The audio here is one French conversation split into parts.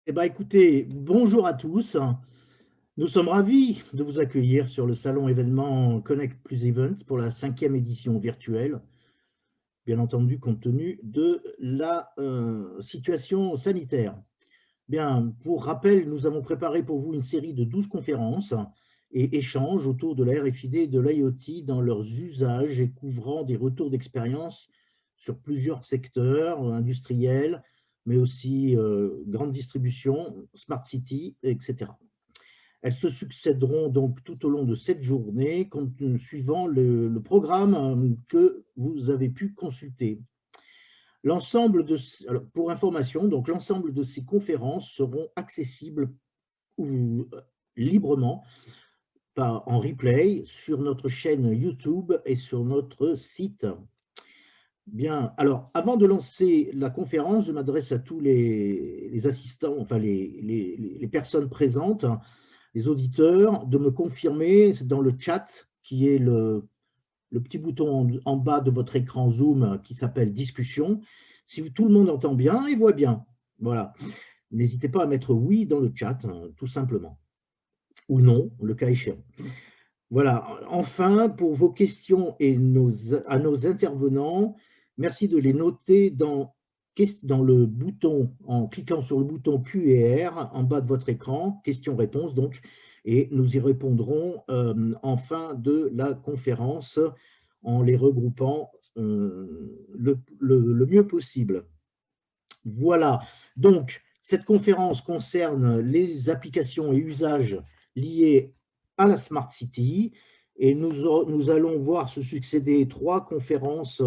Eh ben, écoutez, bonjour à tous. Nous sommes ravis de vous accueillir sur le salon événement Connect Plus Event pour la 5e édition virtuelle, bien entendu compte tenu de la situation sanitaire. Bien, pour rappel, nous avons préparé pour vous une série de 12 conférences et échanges autour de la RFID et de l'IoT dans leurs usages et couvrant des retours d'expérience sur plusieurs secteurs industriels, mais aussi grande distribution, smart city, etc. Elles se succéderont donc tout au long de cette journée, suivant le programme que vous avez pu consulter. Alors, pour information, donc l'ensemble de ces conférences seront accessibles librement en replay sur notre chaîne YouTube et sur notre site. Bien, alors avant de lancer la conférence, je m'adresse à tous les assistants, enfin les personnes présentes, les auditeurs, de me confirmer dans le chat qui est le petit bouton en bas de votre écran Zoom qui s'appelle discussion, si tout le monde entend bien et voit bien. Voilà. N'hésitez pas à mettre oui dans le chat, tout simplement, ou non, le cas échéant. Voilà. Enfin, pour vos questions et à nos intervenants, merci de les noter dans le bouton, en cliquant sur le bouton Q et R en bas de votre écran, questions-réponses donc, et nous y répondrons en fin de la conférence en les regroupant le mieux possible. Voilà, donc cette conférence concerne les applications et usages liés à la Smart City et nous allons voir se succéder 3 conférences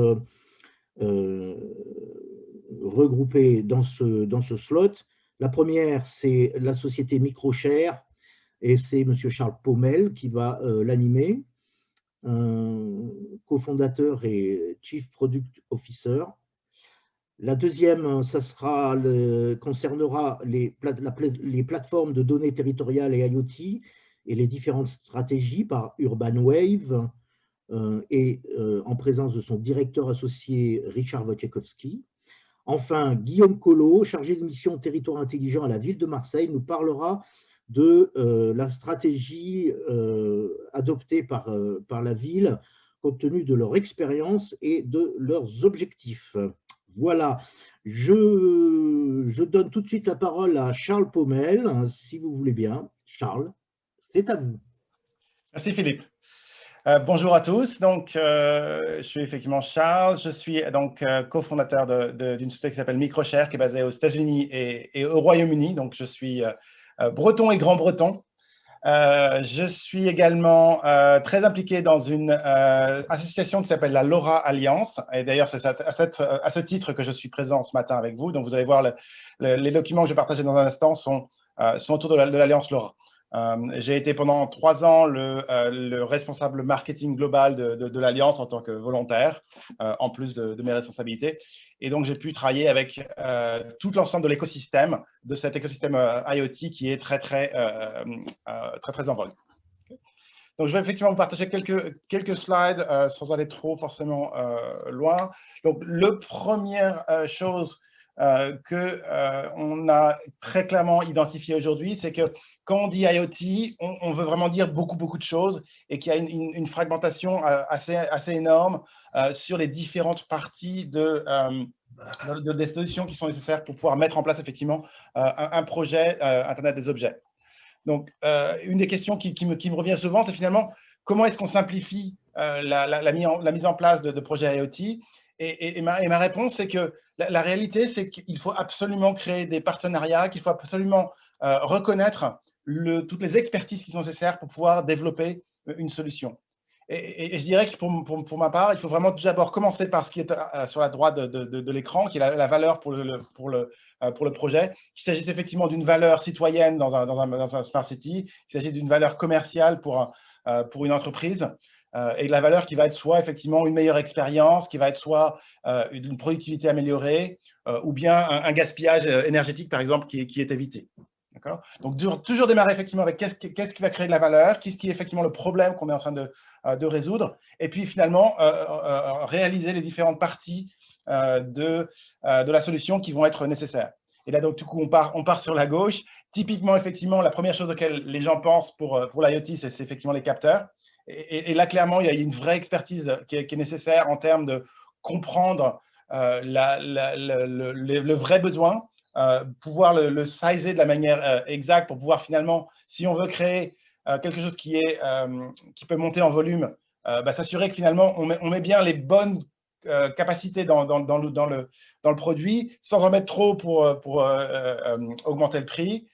regroupées dans ce slot. La première, c'est la société Microshare et c'est M. Charles Paumel qui va l'animer, cofondateur et Chief Product Officer. La deuxième, concernera les plateformes de données territoriales et IoT et les différentes stratégies par Urban Wave en présence de son directeur associé Richard Wojciechowski. Enfin, Guillaume Collot, chargé de mission territoire intelligent à la ville de Marseille, nous parlera de la stratégie adoptée par la ville compte tenu de leur expérience et de leurs objectifs. Voilà, je donne tout de suite la parole à Charles Paumel, si vous voulez bien. Charles, c'est à vous. Merci Philippe. Bonjour à tous. Donc, je suis effectivement Charles. Je suis donc cofondateur d'une société qui s'appelle Microshare, qui est basée aux États-Unis et au Royaume-Uni. Donc, je suis breton et grand-breton. Je suis également très impliqué dans une association qui s'appelle la LoRa Alliance. Et d'ailleurs, c'est à ce titre que je suis présent ce matin avec vous. Donc, vous allez voir les documents que je vais partager dans un instant sont autour de l'Alliance LoRa. J'ai été pendant 3 ans le responsable marketing global de l'Alliance en tant que volontaire, en plus de mes responsabilités. Et donc, j'ai pu travailler avec tout l'ensemble de l'écosystème, de cet écosystème IoT qui est très en vogue. Donc, je vais effectivement vous partager quelques slides sans aller trop forcément loin. Donc, la première chose qu'on a très clairement identifié aujourd'hui, c'est que quand on dit IoT, on veut vraiment dire beaucoup de choses et qu'il y a une fragmentation assez énorme sur les différentes parties des solutions qui sont nécessaires pour pouvoir mettre en place effectivement un projet Internet des objets. Donc, une des questions qui me revient souvent, c'est finalement comment est-ce qu'on simplifie la mise en place de projets IoT. Et ma réponse, c'est que la réalité, c'est qu'il faut absolument créer des partenariats, qu'il faut absolument reconnaître toutes les expertises qui sont nécessaires pour pouvoir développer une solution. Et je dirais que pour ma part, il faut vraiment d'abord commencer par ce qui est sur la droite de l'écran, qui est la valeur pour le projet. Qu'il s'agisse effectivement d'une valeur citoyenne dans un Smart City, qu'il s'agisse d'une valeur commerciale pour une entreprise, et la valeur qui va être soit effectivement une meilleure expérience, qui va être soit une productivité améliorée, ou bien un gaspillage énergétique, par exemple, qui est évité. Donc, toujours démarrer effectivement avec qu'est-ce qui va créer de la valeur, qu'est-ce qui est effectivement le problème qu'on est en train de résoudre, et puis finalement réaliser les différentes parties de la solution qui vont être nécessaires. Et là, donc, du coup, on part sur la gauche. Typiquement, effectivement, la première chose auquel les gens pensent pour l'IoT, c'est effectivement les capteurs. Et là, clairement, il y a une vraie expertise qui est nécessaire en termes de comprendre le vrai besoin, pouvoir le sizer de la manière exacte pour pouvoir finalement, si on veut créer quelque chose qui peut monter en volume, s'assurer que finalement, on met bien les bonnes capacités dans le produit, sans en mettre trop pour augmenter le prix.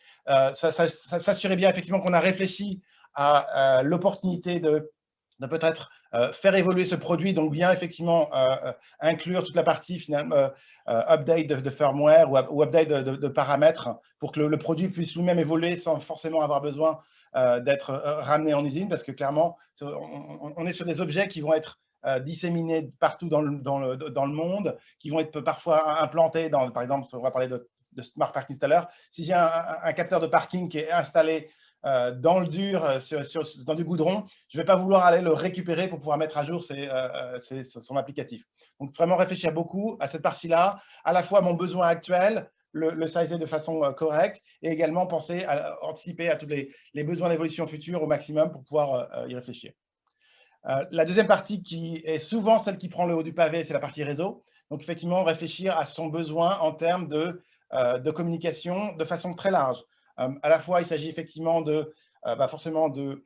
S'assurer bien effectivement qu'on a réfléchi à l'opportunité de peut-être faire évoluer ce produit, donc bien effectivement inclure toute la partie finalement update de firmware ou update de paramètres pour que le produit puisse lui-même évoluer sans forcément avoir besoin d'être ramené en usine, parce que clairement, on est sur des objets qui vont être disséminés partout dans le monde, qui vont être parfois implantés dans, par exemple, on va parler de smart parking tout à l'heure. Si j'ai un capteur de parking qui est installé dans le dur, dans du goudron, je ne vais pas vouloir aller le récupérer pour pouvoir mettre à jour son applicatif. Donc, vraiment réfléchir beaucoup à cette partie-là, à la fois mon besoin actuel, le sizer de façon correcte, et également penser à anticiper à tous les besoins d'évolution future au maximum pour pouvoir y réfléchir. La deuxième partie qui est souvent celle qui prend le haut du pavé, c'est la partie réseau. Donc, effectivement, réfléchir à son besoin en termes de communication de façon très large. À la fois, il s'agit effectivement forcément de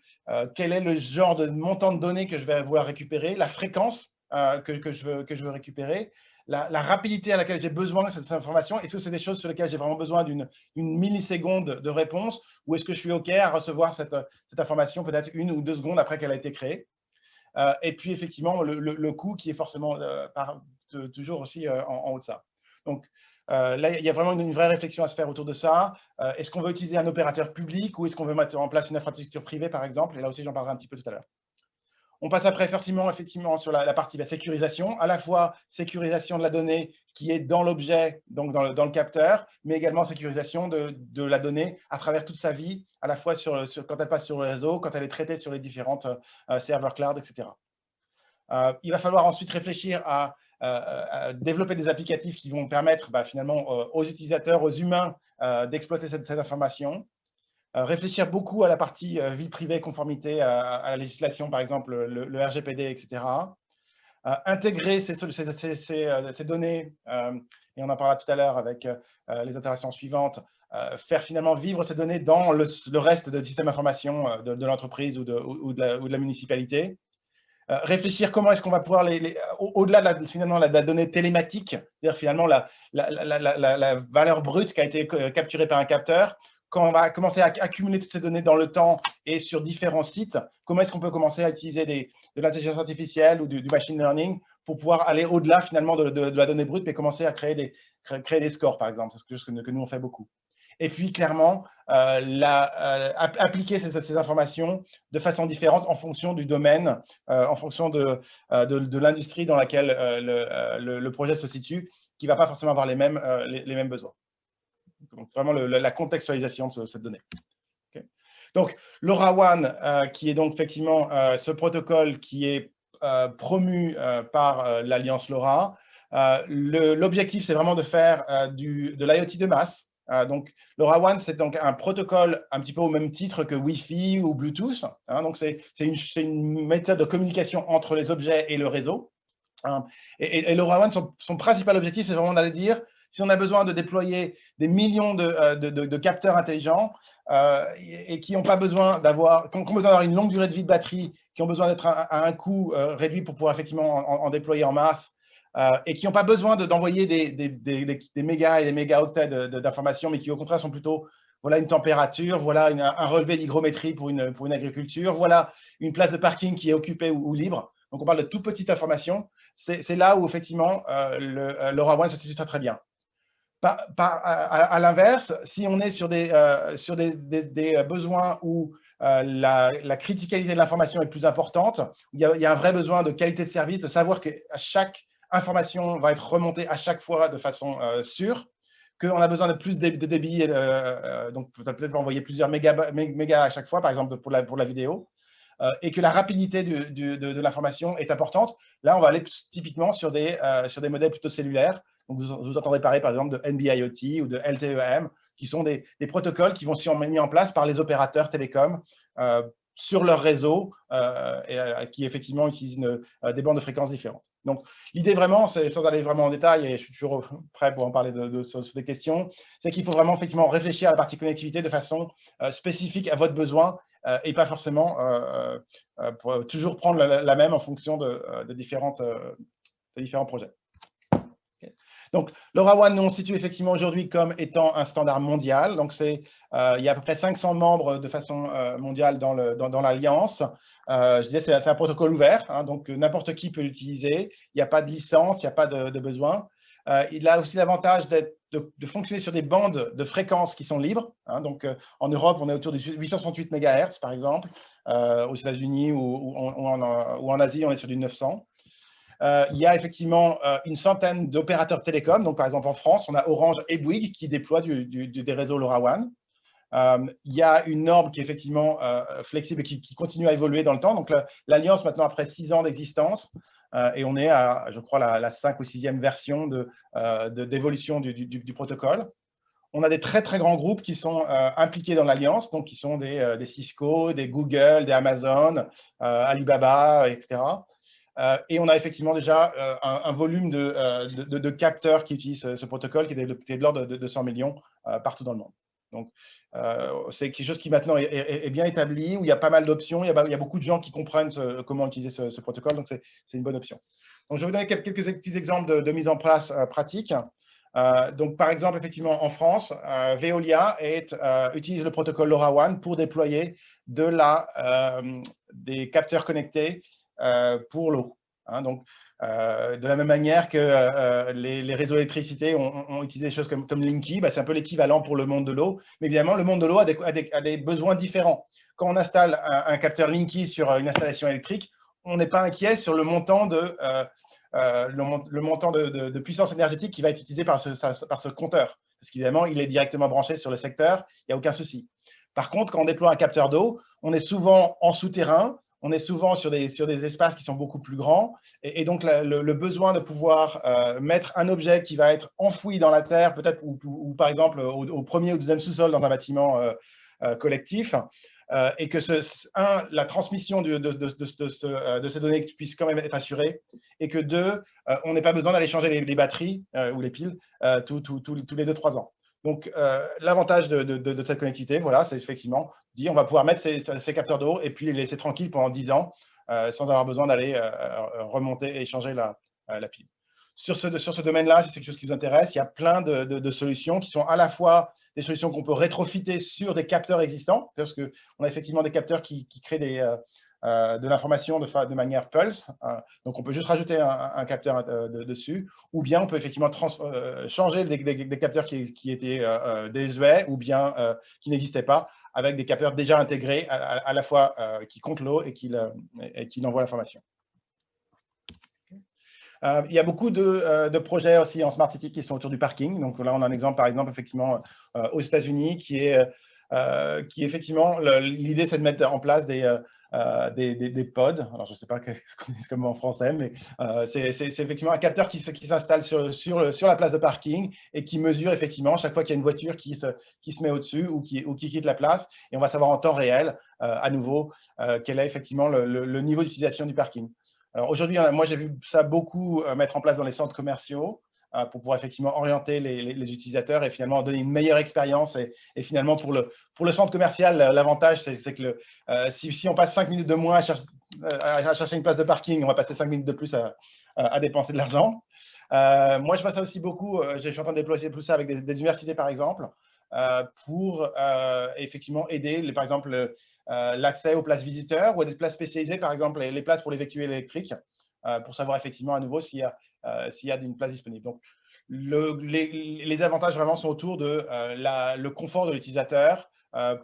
quel est le genre de montant de données que je vais vouloir récupérer, la fréquence que je veux récupérer, la rapidité à laquelle j'ai besoin de cette information. Est-ce que c'est des choses sur lesquelles j'ai vraiment besoin d'une milliseconde de réponse, ou est-ce que je suis OK à recevoir cette information peut-être 1 ou 2 secondes après qu'elle a été créée? Et puis, effectivement, le coût qui est forcément toujours aussi en haut de ça. Donc, là, il y a vraiment une vraie réflexion à se faire autour de ça. Est-ce qu'on veut utiliser un opérateur public ou est-ce qu'on veut mettre en place une infrastructure privée, par exemple? Et là aussi, j'en parlerai un petit peu tout à l'heure. On passe après effectivement sur la partie de la sécurisation, à la fois sécurisation de la donnée qui est dans l'objet, donc dans le capteur, mais également sécurisation de la donnée à travers toute sa vie, à la fois quand elle passe sur le réseau, quand elle est traitée sur les différentes serveurs cloud, etc. Il va falloir ensuite réfléchir à développer des applicatifs qui vont permettre finalement aux utilisateurs, aux humains, d'exploiter cette information. Réfléchir beaucoup à la partie vie privée, conformité à la législation, par exemple le RGPD, etc. Intégrer ces données, et on en parlera tout à l'heure avec les itérations suivantes, faire finalement vivre ces données dans le reste du système d'information de l'entreprise ou de la municipalité. Réfléchir comment est-ce qu'on va pouvoir, au-delà finalement de la donnée télématique, c'est-à-dire finalement la valeur brute qui a été capturée par un capteur, quand on va commencer à accumuler toutes ces données dans le temps et sur différents sites, comment est-ce qu'on peut commencer à utiliser de l'intelligence artificielle ou du machine learning pour pouvoir aller au-delà finalement de la donnée brute, mais commencer à créer des scores, par exemple. C'est quelque chose que nous, on fait beaucoup. Et puis, clairement, appliquer ces informations de façon différente en fonction du domaine, en fonction de l'industrie dans laquelle le projet se situe, qui ne va pas forcément avoir les mêmes besoins. Donc, vraiment la contextualisation de cette donnée. Okay. Donc, LoRaWAN, qui est donc effectivement ce protocole qui est promu par l'Alliance LoRa. L'objectif, c'est vraiment de faire de l'IoT de masse. Donc, LoRaWAN, c'est donc un protocole un petit peu au même titre que Wi-Fi ou Bluetooth. Donc, c'est une méthode de communication entre les objets et le réseau. Et LoRaWAN, son principal objectif, c'est vraiment d'aller dire, si on a besoin de déployer des millions de capteurs intelligents et qui n'ont pas besoin d'avoir une longue durée de vie de batterie, qui ont besoin d'être à un coût réduit pour pouvoir effectivement en déployer en masse, et qui n'ont pas besoin d'envoyer des mégas et des mégaoctets d'informations, mais qui au contraire sont plutôt, voilà une température, voilà un relevé d'hygrométrie pour une agriculture, voilà une place de parking qui est occupée ou libre. Donc on parle de toute petite information. C'est là où effectivement LoRaWAN se situe très bien. À l'inverse, si on est sur des besoins où la criticalité de l'information est plus importante, il y a un vrai besoin de qualité de service, de savoir que chaque information va être remontée à chaque fois de façon sûre, qu'on a besoin de plus de débit, donc peut-être envoyer plusieurs mégas à chaque fois, par exemple pour la vidéo, et que la rapidité de l'information est importante. Là, on va aller typiquement sur des modèles plutôt cellulaires, Donc, vous entendrez parler, par exemple, de NB-IoT ou de LTE-M, qui sont des protocoles qui vont être mis en place par les opérateurs télécoms sur leur réseau qui, effectivement, utilisent des bandes de fréquences différentes. Donc, l'idée vraiment, sans aller vraiment en détail, et je suis toujours prêt pour en parler sur des questions, c'est qu'il faut vraiment, effectivement, réfléchir à la partie connectivité de façon spécifique à votre besoin et pas forcément pour toujours prendre la même en fonction de différents projets. Donc, LoRaWAN, nous, on situe effectivement aujourd'hui comme étant un standard mondial. Donc, il y a à peu près 500 membres de façon mondiale dans l'Alliance. Je disais, c'est un protocole ouvert, hein, donc n'importe qui peut l'utiliser. Il n'y a pas de licence, il n'y a pas de besoin. Il a aussi l'avantage de fonctionner sur des bandes de fréquences qui sont libres. Hein, donc, en Europe, on est autour de 868 MHz, par exemple. Aux États-Unis ou en Asie, on est sur du 900. Il y a effectivement une centaine d'opérateurs télécoms. Donc, par exemple, en France, on a Orange et Bouygues qui déploient des réseaux LoRaWAN. Il y a une norme qui est effectivement flexible et qui continue à évoluer dans le temps. Donc, l'Alliance, maintenant, après 6 ans d'existence, et on est à, je crois, la 5 ou 6e version d'évolution du protocole. On a des très, très grands groupes qui sont impliqués dans l'Alliance, donc qui sont des Cisco, des Google, des Amazon, Alibaba, etc. Et on a effectivement déjà un volume de capteurs qui utilisent ce protocole qui est de l'ordre de 200 millions partout dans le monde. Donc, c'est quelque chose qui maintenant est bien établi, où il y a pas mal d'options, il y a beaucoup de gens qui comprennent comment utiliser ce protocole, donc c'est une bonne option. Donc, je vais vous donner quelques petits exemples de mise en place pratique. Donc, par exemple, effectivement, en France, Veolia utilise le protocole LoRaWAN pour déployer des capteurs connectés pour l'eau. Hein, donc, de la même manière que les réseaux d'électricité ont utilisé des choses comme Linky, c'est un peu l'équivalent pour le monde de l'eau. Mais évidemment, le monde de l'eau a des besoins différents. Quand on installe un capteur Linky sur une installation électrique, on n'est pas inquiet sur le montant de puissance énergétique qui va être utilisé par ce compteur. Parce qu'évidemment, il est directement branché sur le secteur, il n'y a aucun souci. Par contre, quand on déploie un capteur d'eau, on est souvent en souterrain, on est souvent sur des espaces qui sont beaucoup plus grands. Et donc, le besoin de pouvoir mettre un objet qui va être enfoui dans la terre, peut-être, ou par exemple, au premier ou deuxième sous-sol dans un bâtiment collectif, et que la transmission de ces données puisse quand même être assurée, et que deux, on n'ait pas besoin d'aller changer les batteries ou les piles tous les 2-3 ans. Donc, l'avantage de cette connectivité, voilà, c'est effectivement dire on va pouvoir mettre ces capteurs d'eau et puis les laisser tranquilles pendant 10 ans sans avoir besoin d'aller remonter et changer la pile. Sur ce domaine-là, si c'est quelque chose qui vous intéresse, il y a plein de solutions qui sont à la fois des solutions qu'on peut rétrofiter sur des capteurs existants, parce qu'on a effectivement des capteurs qui créent de l'information de manière pulse. Donc, on peut juste rajouter un capteur dessus, ou bien on peut effectivement changer des capteurs qui étaient désuets ou bien qui n'existaient pas, avec des capteurs déjà intégrés à la fois qui comptent l'eau et qui envoient l'information. Il y a beaucoup de projets aussi en Smart City qui sont autour du parking. Donc là, on a un exemple, par exemple, effectivement, aux États-Unis, qui effectivement, l'idée, c'est de mettre en place des pods. Alors, je ne sais pas ce qu'on dit comme en français, mais c'est effectivement un capteur qui s'installe sur la place de parking et qui mesure effectivement chaque fois qu'il y a une voiture qui se met au-dessus ou qui quitte la place. Et on va savoir en temps réel, à nouveau, quel est effectivement le niveau d'utilisation du parking. Alors aujourd'hui, moi j'ai vu ça beaucoup mettre en place dans les centres commerciaux pour pouvoir effectivement orienter les utilisateurs et finalement donner une meilleure expérience. Et finalement, pour le centre commercial, l'avantage, c'est que si on passe 5 minutes de moins à chercher une place de parking, on va passer 5 minutes de plus à dépenser de l'argent. Moi, je fais ça aussi beaucoup. Je suis en train de déployer tout ça avec des universités, par exemple, pour effectivement aider, par exemple, l'accès aux places visiteurs ou à des places spécialisées, par exemple les places pour les véhicules électriques, pour savoir effectivement à nouveau s'il y a une place disponible. Donc, les avantages vraiment sont autour de le confort de l'utilisateur.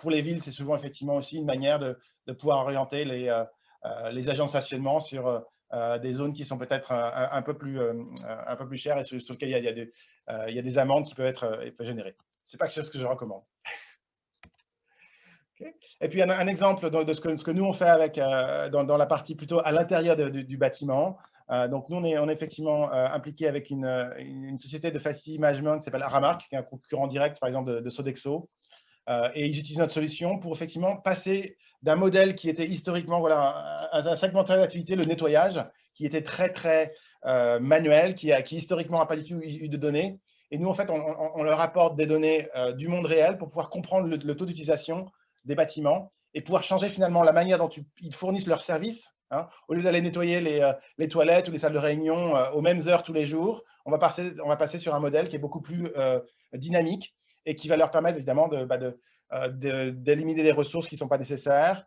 Pour les villes, c'est souvent effectivement aussi une manière de pouvoir orienter les agents de stationnement sur des zones qui sont peut-être un peu plus chères et sur lesquelles il y a des amendes qui peuvent être générées. Ce n'est pas quelque chose que je recommande. Okay. Et puis, un exemple de ce que nous, on fait dans la partie plutôt à l'intérieur du bâtiment. Donc, nous, on est effectivement impliqué avec une société de facility management qui s'appelle Aramark, qui est un concurrent direct, par exemple, de Sodexo. Et ils utilisent notre solution pour effectivement passer d'un modèle qui était historiquement un segmental d'activité, le nettoyage, qui était très, très manuel, qui historiquement n'a pas du tout eu de données. Et nous, en fait, on leur apporte des données du monde réel pour pouvoir comprendre le taux d'utilisation des bâtiments et pouvoir changer finalement la manière dont ils fournissent leurs services. Hein. Au lieu d'aller nettoyer les toilettes ou les salles de réunion aux mêmes heures tous les jours, on va passer sur un modèle qui est beaucoup plus dynamique et qui va leur permettre évidemment d'éliminer les ressources qui ne sont pas nécessaires.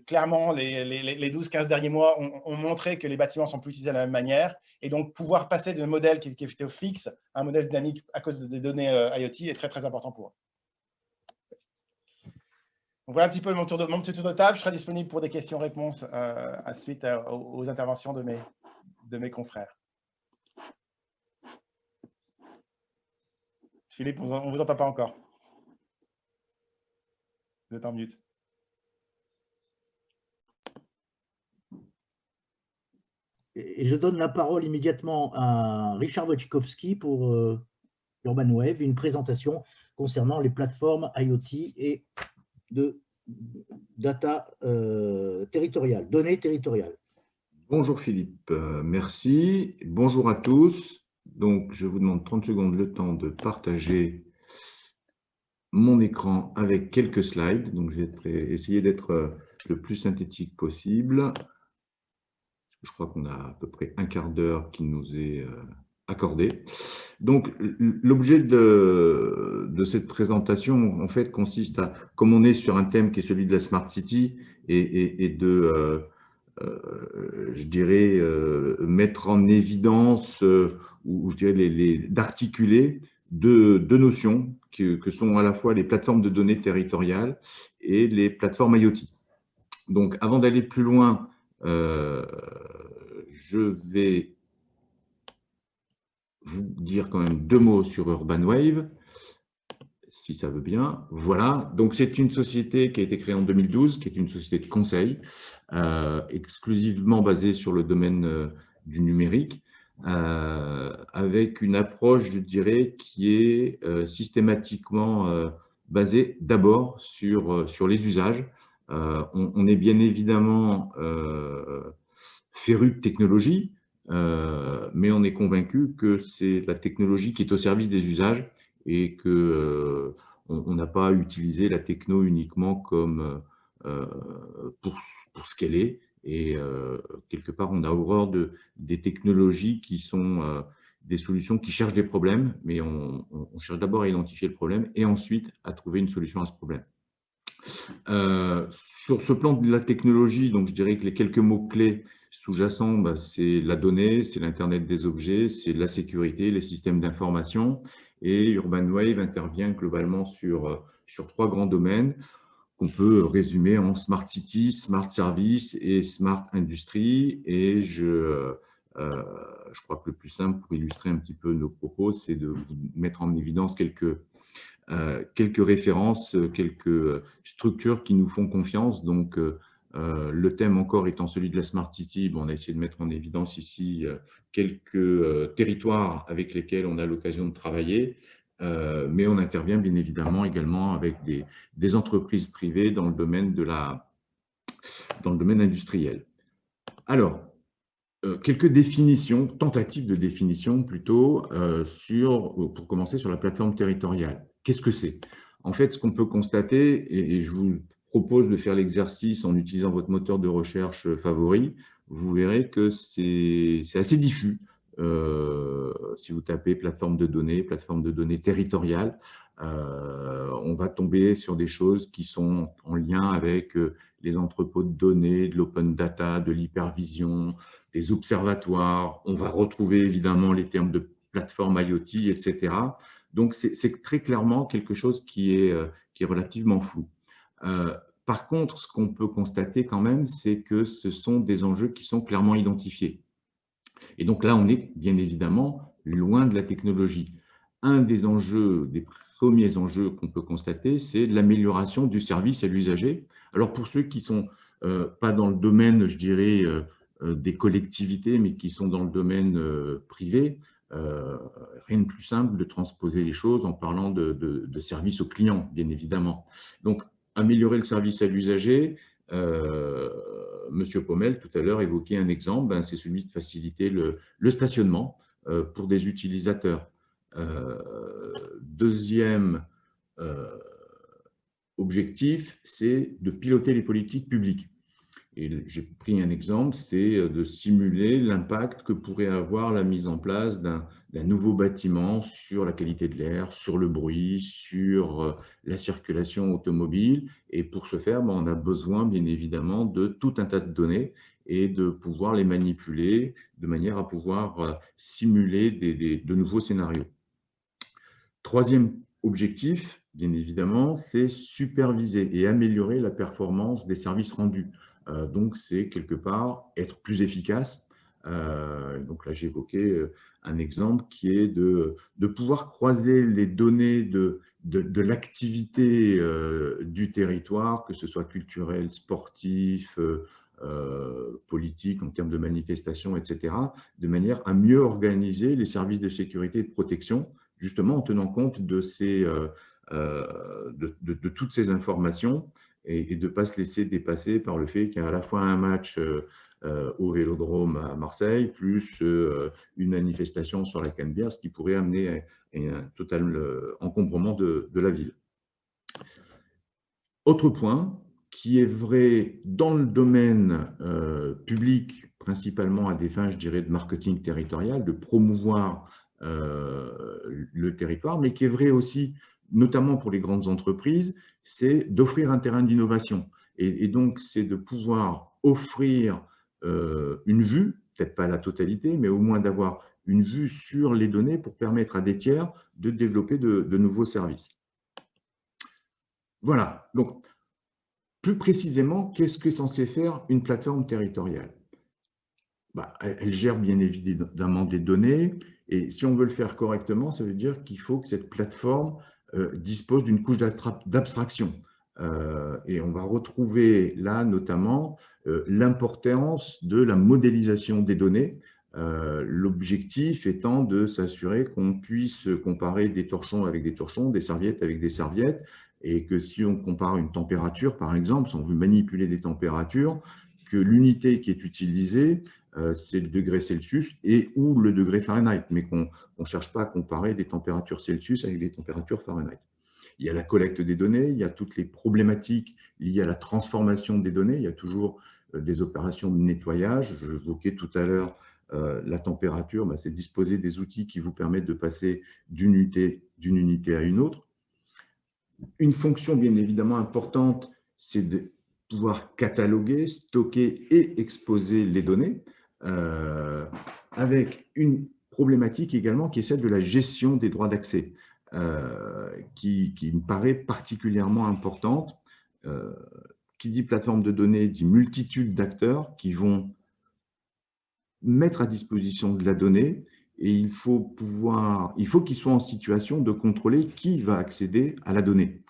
Clairement, les 12-15 derniers mois ont montré que les bâtiments ne sont plus utilisés de la même manière. Et donc, pouvoir passer d'un modèle qui était fixe à un modèle dynamique à cause des données IoT est très, très important pour eux. Donc, voilà un petit peu mon petit tour de table. Je serai disponible pour des questions-réponses suite aux interventions de mes confrères. Philippe, on ne vous entend pas encore. Vous êtes en mute. Et je donne la parole immédiatement à Richard Wojciechowski pour Urban Wave, une présentation concernant les plateformes IoT et de data territoriale, données territoriales. Bonjour Philippe, merci. Bonjour à tous. Donc, je vous demande 30 secondes le temps de partager mon écran avec quelques slides. Donc, je vais essayer d'être le plus synthétique possible. Je crois qu'on a à peu près un quart d'heure qui nous est accordé. Donc, l'objet de cette présentation, en fait, consiste à, comme on est sur un thème qui est celui de la Smart City et de, je dirais, mettre en évidence ou je dirais d'articuler deux notions que sont à la fois les plateformes de données territoriales et les plateformes IoT. Donc, avant d'aller plus loin, je vais vous dire quand même deux mots sur Urban Wave, si ça veut bien. Voilà, donc c'est une société qui a été créée en 2012, qui est une société de conseil, exclusivement basée sur le domaine du numérique, avec une approche, je dirais, qui est systématiquement basée d'abord sur les usages. On est bien évidemment féru de technologie, mais on est convaincu que c'est la technologie qui est au service des usages et que on n'a pas utilisé la techno uniquement comme pour ce qu'elle est. Et quelque part, on a horreur des technologies qui sont des solutions qui cherchent des problèmes, mais on cherche d'abord à identifier le problème et ensuite à trouver une solution à ce problème. Sur ce plan de la technologie, donc je dirais que les quelques mots-clés sous-jacents, c'est la donnée, c'est l'Internet des objets, c'est la sécurité, les systèmes d'information. Et Urban Wave intervient globalement sur trois grands domaines qu'on peut résumer en Smart City, Smart Service et Smart Industry. Et je crois que le plus simple pour illustrer un petit peu nos propos, c'est de vous mettre en évidence quelques références, quelques structures qui nous font confiance. Donc, le thème encore étant celui de la Smart City, on a essayé de mettre en évidence ici quelques territoires avec lesquels on a l'occasion de travailler, mais on intervient bien évidemment également avec des entreprises privées dans le domaine industriel. Alors, quelques définitions, tentatives de définition plutôt, pour commencer sur la plateforme territoriale. Qu'est-ce que c'est? En fait, ce qu'on peut constater, et je vous propose de faire l'exercice en utilisant votre moteur de recherche favori, vous verrez que c'est assez diffus. Si vous tapez plateforme de données territoriale, on va tomber sur des choses qui sont en lien avec les entrepôts de données, de l'open data, de l'hypervision, des observatoires. On va retrouver évidemment les termes de plateforme IoT, etc. Donc, c'est très clairement quelque chose qui est relativement flou. Par contre, ce qu'on peut constater quand même, c'est que ce sont des enjeux qui sont clairement identifiés. Et donc là, on est bien évidemment loin de la technologie. Un des enjeux, des premiers enjeux qu'on peut constater, c'est l'amélioration du service à l'usager. Alors pour ceux qui ne sont pas dans le domaine, je dirais, des collectivités, mais qui sont dans le domaine privé, rien de plus simple de transposer les choses en parlant de service au client, bien évidemment. Donc, améliorer le service à l'usager, Monsieur Pommel, tout à l'heure, évoquait un exemple, ben, c'est celui de faciliter le stationnement pour des utilisateurs. Deuxième objectif, c'est de piloter les politiques publiques. Et j'ai pris un exemple, c'est de simuler l'impact que pourrait avoir la mise en place d'un nouveau bâtiment sur la qualité de l'air, sur le bruit, sur la circulation automobile. Et pour ce faire, on a besoin bien évidemment de tout un tas de données et de pouvoir les manipuler de manière à pouvoir simuler de nouveaux scénarios. Troisième objectif, bien évidemment, c'est superviser et améliorer la performance des services rendus. Donc, c'est quelque part être plus efficace. Donc là, j'évoquais un exemple qui est de pouvoir croiser les données de l'activité du territoire, que ce soit culturel, sportif, politique, en termes de manifestations, etc., de manière à mieux organiser les services de sécurité et de protection, justement en tenant compte de toutes ces informations et de ne pas se laisser dépasser par le fait qu'il y a à la fois un match au Vélodrome à Marseille, plus une manifestation sur la Canebière, ce qui pourrait amener à un total encombrement de la ville. Autre point qui est vrai dans le domaine public, principalement à des fins, je dirais, de marketing territorial, de promouvoir le territoire, mais qui est vrai aussi, notamment pour les grandes entreprises, c'est d'offrir un terrain d'innovation. Et donc, c'est de pouvoir offrir une vue, peut-être pas la totalité, mais au moins d'avoir une vue sur les données pour permettre à des tiers de développer de nouveaux services. Voilà. Donc, plus précisément, qu'est-ce que est censé faire une plateforme territoriale? Elle gère bien évidemment des données, et si on veut le faire correctement, ça veut dire qu'il faut que cette plateforme dispose d'une couche d'abstraction. Et on va retrouver là notamment l'importance de la modélisation des données, l'objectif étant de s'assurer qu'on puisse comparer des torchons avec des torchons, des serviettes avec des serviettes, et que si on compare une température, par exemple, si on veut manipuler des températures, que l'unité qui est utilisée, c'est le degré Celsius et ou le degré Fahrenheit, mais qu'on ne cherche pas à comparer des températures Celsius avec des températures Fahrenheit. Il y a la collecte des données, il y a toutes les problématiques liées à la transformation des données, il y a toujours des opérations de nettoyage. Je évoquais tout à l'heure la température, c'est disposer des outils qui vous permettent de passer d'une unité à une autre. Une fonction bien évidemment importante, c'est de pouvoir cataloguer, stocker et exposer les données, avec une problématique également qui est celle de la gestion des droits d'accès, qui me paraît particulièrement importante. Qui dit plateforme de données dit multitude d'acteurs qui vont mettre à disposition de la donnée, et il faut qu'ils soient en situation de contrôler qui va accéder à la donnée.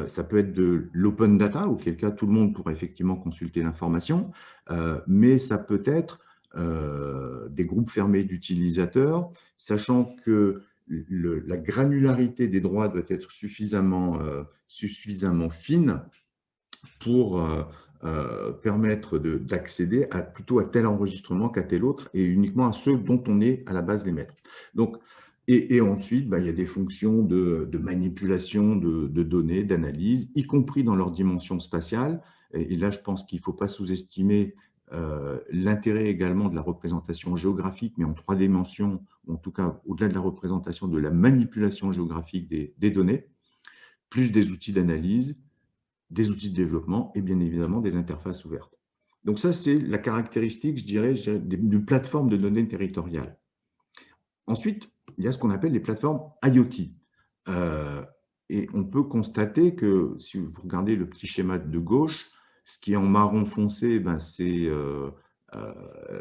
Ça peut être de l'open data, auquel cas tout le monde pourra effectivement consulter l'information, mais ça peut être des groupes fermés d'utilisateurs, sachant que la granularité des droits doit être suffisamment fine pour permettre d'accéder plutôt à tel enregistrement qu'à tel autre, et uniquement à ceux dont on est à la base les maîtres. Donc, et ensuite, il y a des fonctions de manipulation de données, d'analyse, y compris dans leur dimension spatiale. Et là, je pense qu'il ne faut pas sous-estimer l'intérêt également de la représentation géographique, mais en 3 dimensions, en tout cas au-delà de la représentation, de la manipulation géographique des données, plus des outils d'analyse, des outils de développement et bien évidemment des interfaces ouvertes. Donc ça, c'est la caractéristique, je dirais, d'une plateforme de données territoriales. Ensuite, il y a ce qu'on appelle les plateformes IoT. Et on peut constater que, si vous regardez le petit schéma de gauche, ce qui est en marron foncé, c'est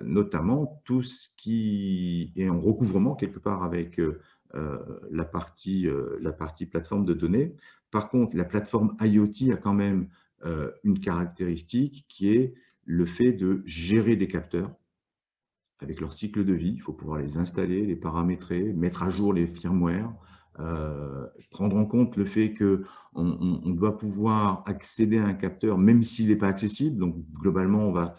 notamment tout ce qui est en recouvrement quelque part avec la partie plateforme de données. Par contre, la plateforme IoT a quand même une caractéristique qui est le fait de gérer des capteurs, avec leur cycle de vie. Il faut pouvoir les installer, les paramétrer, mettre à jour les firmware, prendre en compte le fait qu'on doit pouvoir accéder à un capteur même s'il n'est pas accessible. Donc, globalement, on va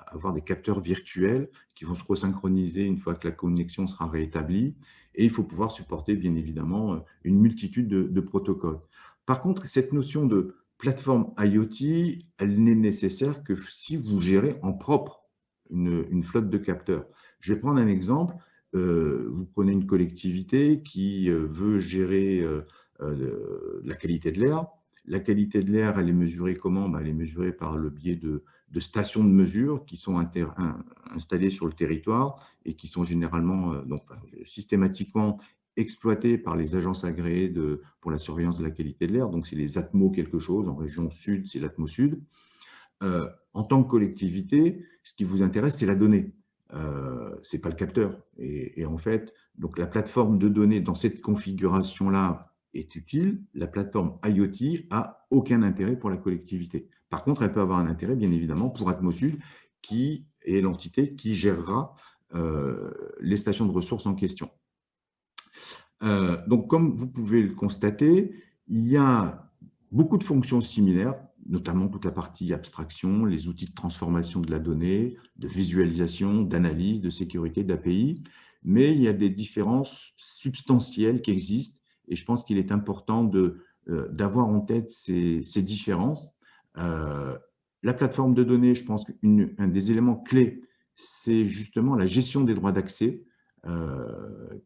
avoir des capteurs virtuels qui vont se resynchroniser une fois que la connexion sera rétablie. Et il faut pouvoir supporter, bien évidemment, une multitude de protocoles. Par contre, cette notion de plateforme IoT, elle n'est nécessaire que si vous gérez en propre une flotte de capteurs. Je vais prendre un exemple. Vous prenez une collectivité qui veut gérer la qualité de l'air. La qualité de l'air, elle est mesurée comment? Elle est mesurée par le biais de stations de mesure qui sont installées sur le territoire et qui sont généralement, systématiquement exploitées par les agences agréées pour la surveillance de la qualité de l'air. Donc, c'est les Atmo quelque chose. En région sud, c'est l'Atmo Sud. En tant que collectivité, ce qui vous intéresse, c'est la donnée. Ce n'est pas le capteur. Et en fait, donc la plateforme de données dans cette configuration-là est utile. La plateforme IoT a aucun intérêt pour la collectivité. Par contre, elle peut avoir un intérêt, bien évidemment, pour Atmo Sud, qui est l'entité qui gérera les stations de ressources en question. Donc, comme vous pouvez le constater, il y a beaucoup de fonctions similaires, notamment toute la partie abstraction, les outils de transformation de la donnée, de visualisation, d'analyse, de sécurité, d'API, mais il y a des différences substantielles qui existent et je pense qu'il est important d'avoir en tête ces différences. La plateforme de données, je pense qu'un des éléments clés, c'est justement la gestion des droits d'accès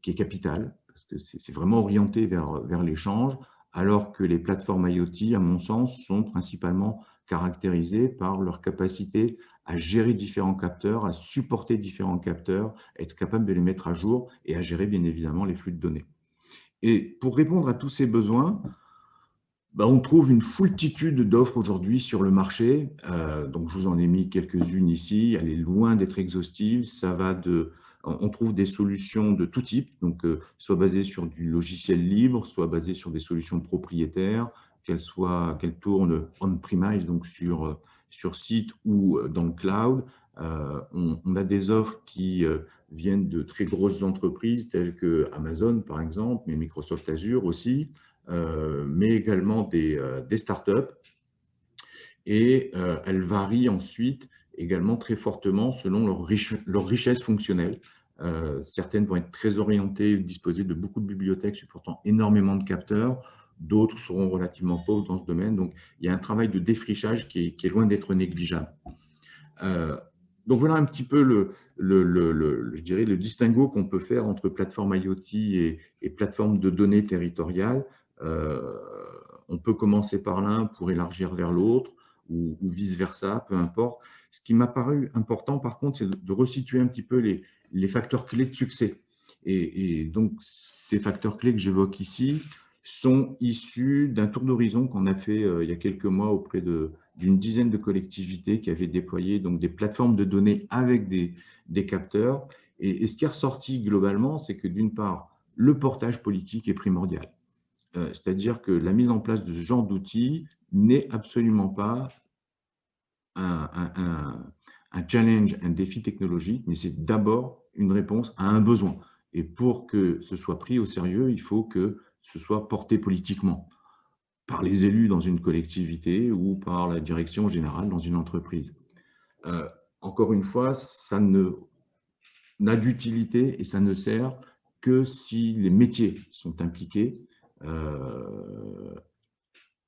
qui est capitale, parce que c'est vraiment orienté vers l'échange, alors que les plateformes IoT, à mon sens, sont principalement caractérisées par leur capacité à gérer différents capteurs, à supporter différents capteurs, à être capable de les mettre à jour et à gérer bien évidemment les flux de données. Et pour répondre à tous ces besoins, on trouve une foultitude d'offres aujourd'hui sur le marché. Donc, je vous en ai mis quelques-unes ici. Elle est loin d'être exhaustive. On trouve des solutions de tout type, donc soit basées sur du logiciel libre, soit basées sur des solutions propriétaires, qu'elles tournent on-premise, donc sur site ou dans le cloud. On a des offres qui viennent de très grosses entreprises telles que Amazon, par exemple, mais Microsoft Azure aussi, mais également des startups. Et elles varient ensuite également très fortement selon leur richesse fonctionnelle. Certaines vont être très orientées, disposer de beaucoup de bibliothèques supportant énormément de capteurs. D'autres seront relativement pauvres dans ce domaine. Donc, il y a un travail de défrichage qui est loin d'être négligeable. Donc, voilà un petit peu je dirais, le distinguo qu'on peut faire entre plateforme IoT et plateforme de données territoriales. On peut commencer par l'un pour élargir vers l'autre ou vice-versa, peu importe. Ce qui m'a paru important, par contre, c'est de resituer un petit peu les facteurs clés de succès. Et donc, ces facteurs clés que j'évoque ici sont issus d'un tour d'horizon qu'on a fait il y a quelques mois auprès d'une dizaine de collectivités qui avaient déployé donc, des plateformes de données avec des capteurs. Et ce qui est ressorti globalement, c'est que d'une part, le portage politique est primordial. C'est-à-dire que la mise en place de ce genre d'outils n'est absolument pas un challenge, un défi technologique, mais c'est d'abord une réponse à un besoin. Et pour que ce soit pris au sérieux, il faut que ce soit porté politiquement par les élus dans une collectivité ou par la direction générale dans une entreprise. Encore une fois, ça n'a d'utilité et ça ne sert que si les métiers sont impliqués.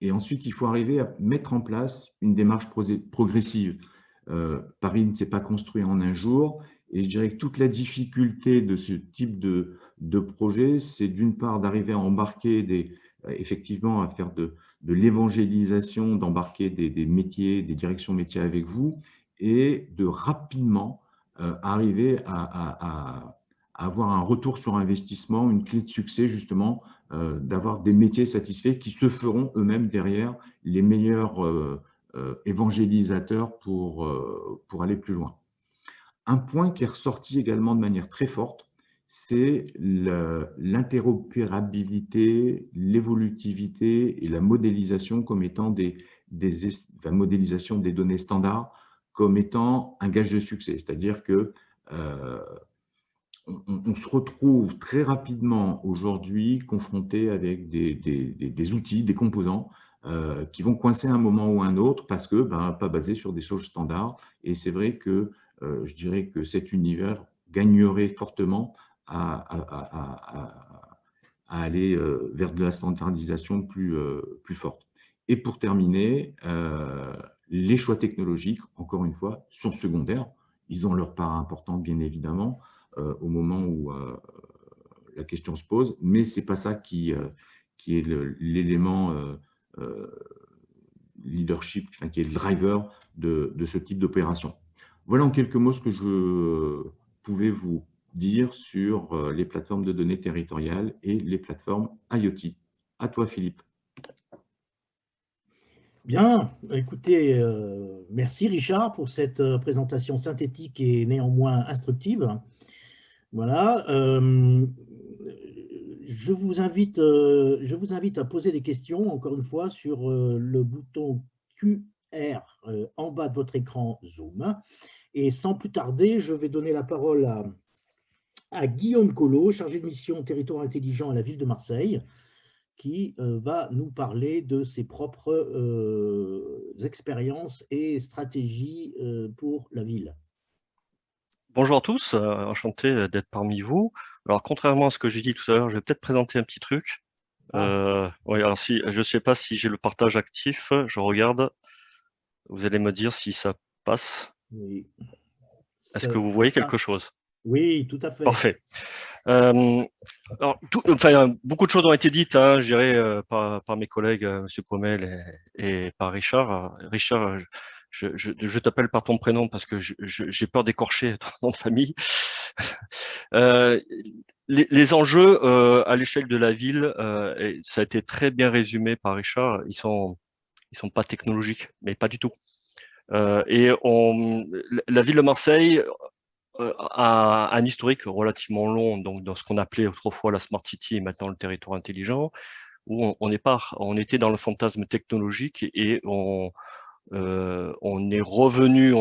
Et ensuite, il faut arriver à mettre en place une démarche progressive. Paris ne s'est pas construit en un jour. Et je dirais que toute la difficulté de ce type de projet, c'est d'une part d'arriver à embarquer effectivement à faire de l'évangélisation, d'embarquer des métiers, des directions métiers avec vous et de rapidement arriver à avoir un retour sur investissement, une clé de succès justement, d'avoir des métiers satisfaits qui se feront eux-mêmes derrière les meilleurs évangélisateurs pour aller plus loin. Un point qui est ressorti également de manière très forte, c'est l'interopérabilité, l'évolutivité et la modélisation comme étant la modélisation des données standards comme étant un gage de succès. C'est-à-dire que on se retrouve très rapidement aujourd'hui confronté avec des outils, des composants qui vont coincer à un moment ou à un autre parce que pas basés sur des choses standards. Et c'est vrai que je dirais que cet univers gagnerait fortement à aller vers de la standardisation plus forte. Et pour terminer, les choix technologiques, encore une fois, sont secondaires. Ils ont leur part importante, bien évidemment, au moment où la question se pose, mais ce n'est pas ça qui est l'élément leadership, enfin, qui est le driver de ce type d'opération. Voilà en quelques mots ce que je pouvais vous dire sur les plateformes de données territoriales et les plateformes IoT. À toi, Philippe. Bien, écoutez, merci Richard pour cette présentation synthétique et néanmoins instructive. Voilà. Je vous invite à poser des questions, encore une fois, sur le bouton QR en bas de votre écran Zoom. Et sans plus tarder, je vais donner la parole à Guillaume Collot, chargé de mission territoire intelligent à la ville de Marseille, qui va nous parler de ses propres expériences et stratégies pour la ville. Bonjour à tous, enchanté d'être parmi vous. Alors, contrairement à ce que j'ai dit tout à l'heure, je vais peut-être présenter un petit truc. Oui, alors je ne sais pas si j'ai le partage actif, je regarde. Vous allez me dire si ça passe. Oui. Est-ce que vous voyez quelque chose? Oui, tout à fait. Parfait. Alors, beaucoup de choses ont été dites, je dirais, par mes collègues, M. Pommel et par Richard. Richard, je t'appelle par ton prénom parce que j'ai peur d'écorcher ton nom de famille. Les enjeux à l'échelle de la ville, et ça a été très bien résumé par Richard, ils sont pas technologiques, mais pas du tout. La ville de Marseille a un historique relativement long, donc dans ce qu'on appelait autrefois la Smart City et maintenant le territoire intelligent, où on était dans le fantasme technologique et on est revenu,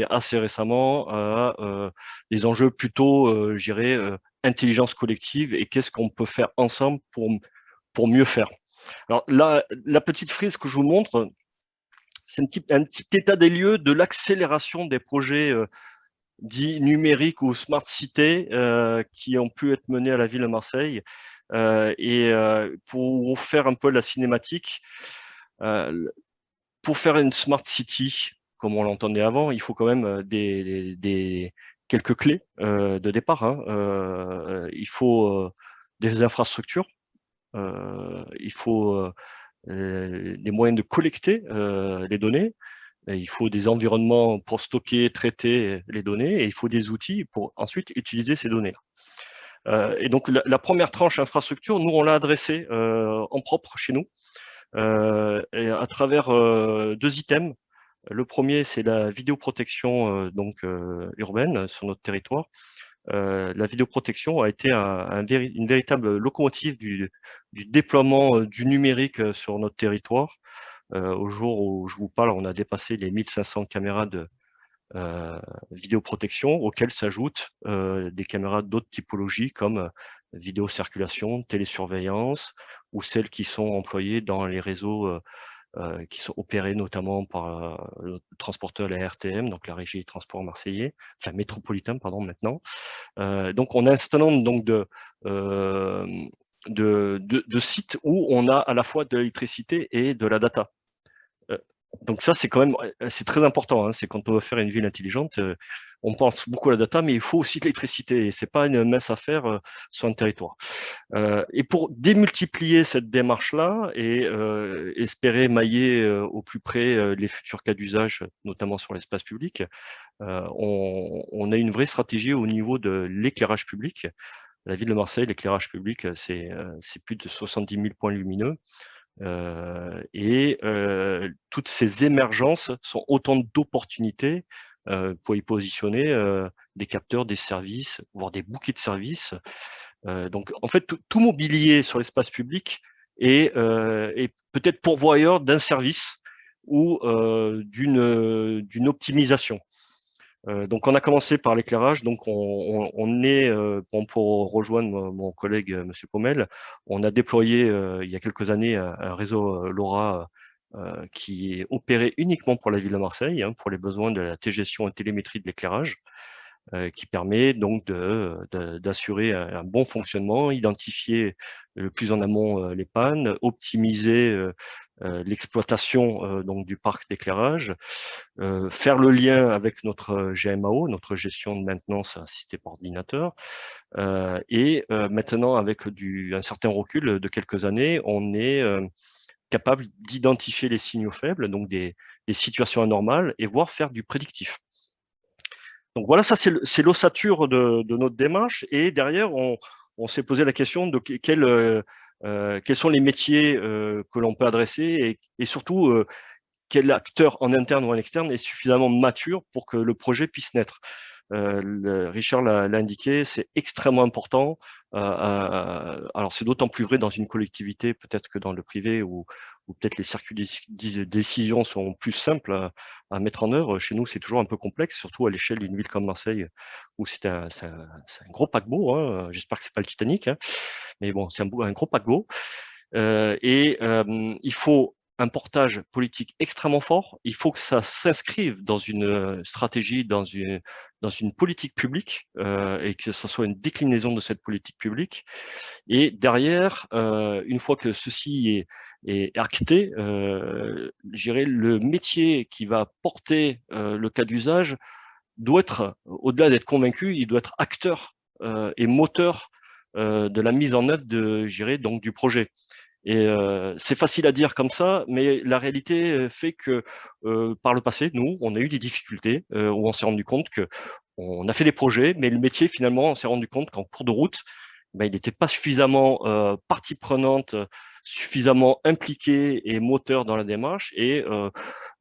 assez récemment à des enjeux plutôt, je dirais, intelligence collective et qu'est-ce qu'on peut faire ensemble pour mieux faire. Alors là, la petite frise que je vous montre, c'est un petit état des lieux de l'accélération des projets dits numériques ou smart cités qui ont pu être menés à la ville de Marseille. Pour faire un peu la cinématique, pour faire une smart city, comme on l'entendait avant, il faut quand même quelques clés de départ. Il faut des infrastructures, il faut des moyens de collecter les données, il faut des environnements pour stocker, traiter les données, et il faut des outils pour ensuite utiliser ces données. Et donc la première tranche infrastructure, nous on l'a adressée en propre chez nous, et à travers deux items. Le premier, c'est la vidéoprotection urbaine sur notre territoire. La vidéoprotection a été une véritable locomotive du déploiement du numérique sur notre territoire. Au jour où je vous parle, on a dépassé les 1500 caméras de vidéoprotection, auxquelles s'ajoutent des caméras d'autres typologies comme vidéocirculation, télésurveillance, ou celles qui sont employées dans les réseaux qui sont opérés notamment par le transporteur, la RTM, donc la Régie des Transports Marseillais, enfin métropolitain, pardon, maintenant. Donc on a un certain nombre donc, de sites où on a à la fois de l'électricité et de la data. Donc ça, c'est quand même c'est très important. C'est quand on veut faire une ville intelligente, on pense beaucoup à la data, mais il faut aussi de l'électricité. Et c'est pas une mince affaire sur un territoire. Et pour démultiplier cette démarche-là et espérer mailler au plus près les futurs cas d'usage, notamment sur l'espace public, on a une vraie stratégie au niveau de l'éclairage public. La ville de Marseille, l'éclairage public, c'est plus de 70 000 points lumineux. Toutes ces émergences sont autant d'opportunités pour y positionner des capteurs, des services, voire des bouquets de services. Donc, en fait, tout mobilier sur l'espace public est peut-être pourvoyeur d'un service ou d'une optimisation. Donc, on a commencé par l'éclairage. Donc, on est, pour rejoindre mon collègue M. Pommel, on a déployé il y a quelques années un réseau LoRa qui est opéré uniquement pour la ville de Marseille, hein, pour les besoins de la gestion et télémétrie de l'éclairage, qui permet donc d'assurer un bon fonctionnement, identifier le plus en amont les pannes, optimiser l'exploitation donc du parc d'éclairage, faire le lien avec notre GMAO, notre gestion de maintenance assistée par ordinateur, et maintenant avec un certain recul de quelques années, on est capable d'identifier les signaux faibles, donc des situations anormales, et voire faire du prédictif. Donc voilà, ça c'est l'ossature de notre démarche, et derrière on s'est posé la question de quels sont les métiers que l'on peut adresser, et surtout quel acteur en interne ou en externe est suffisamment mature pour que le projet puisse naître. Richard l'a indiqué, c'est extrêmement important. Alors c'est d'autant plus vrai dans une collectivité peut-être que dans le privé, où peut-être les circuits de décision sont plus simples à mettre en œuvre. Chez nous, c'est toujours un peu complexe, surtout à l'échelle d'une ville comme Marseille, où c'est un gros paquebot, hein. J'espère que c'est pas le Titanic, hein. Mais bon, c'est un gros paquebot. Il faut un portage politique extrêmement fort. Il faut que ça s'inscrive dans une stratégie, dans une politique publique, et que ce soit une déclinaison de cette politique publique. Et derrière, une fois que ceci est acté, je dirais le métier qui va porter le cas d'usage doit être, au-delà d'être convaincu, il doit être acteur et moteur de la mise en œuvre donc du projet. Et c'est facile à dire comme ça, mais la réalité fait que par le passé, nous, on a eu des difficultés où on s'est rendu compte que on a fait des projets, mais le métier, finalement, on s'est rendu compte qu'en cours de route, ben, il n'était pas suffisamment partie prenante, suffisamment impliqué et moteur dans la démarche. Et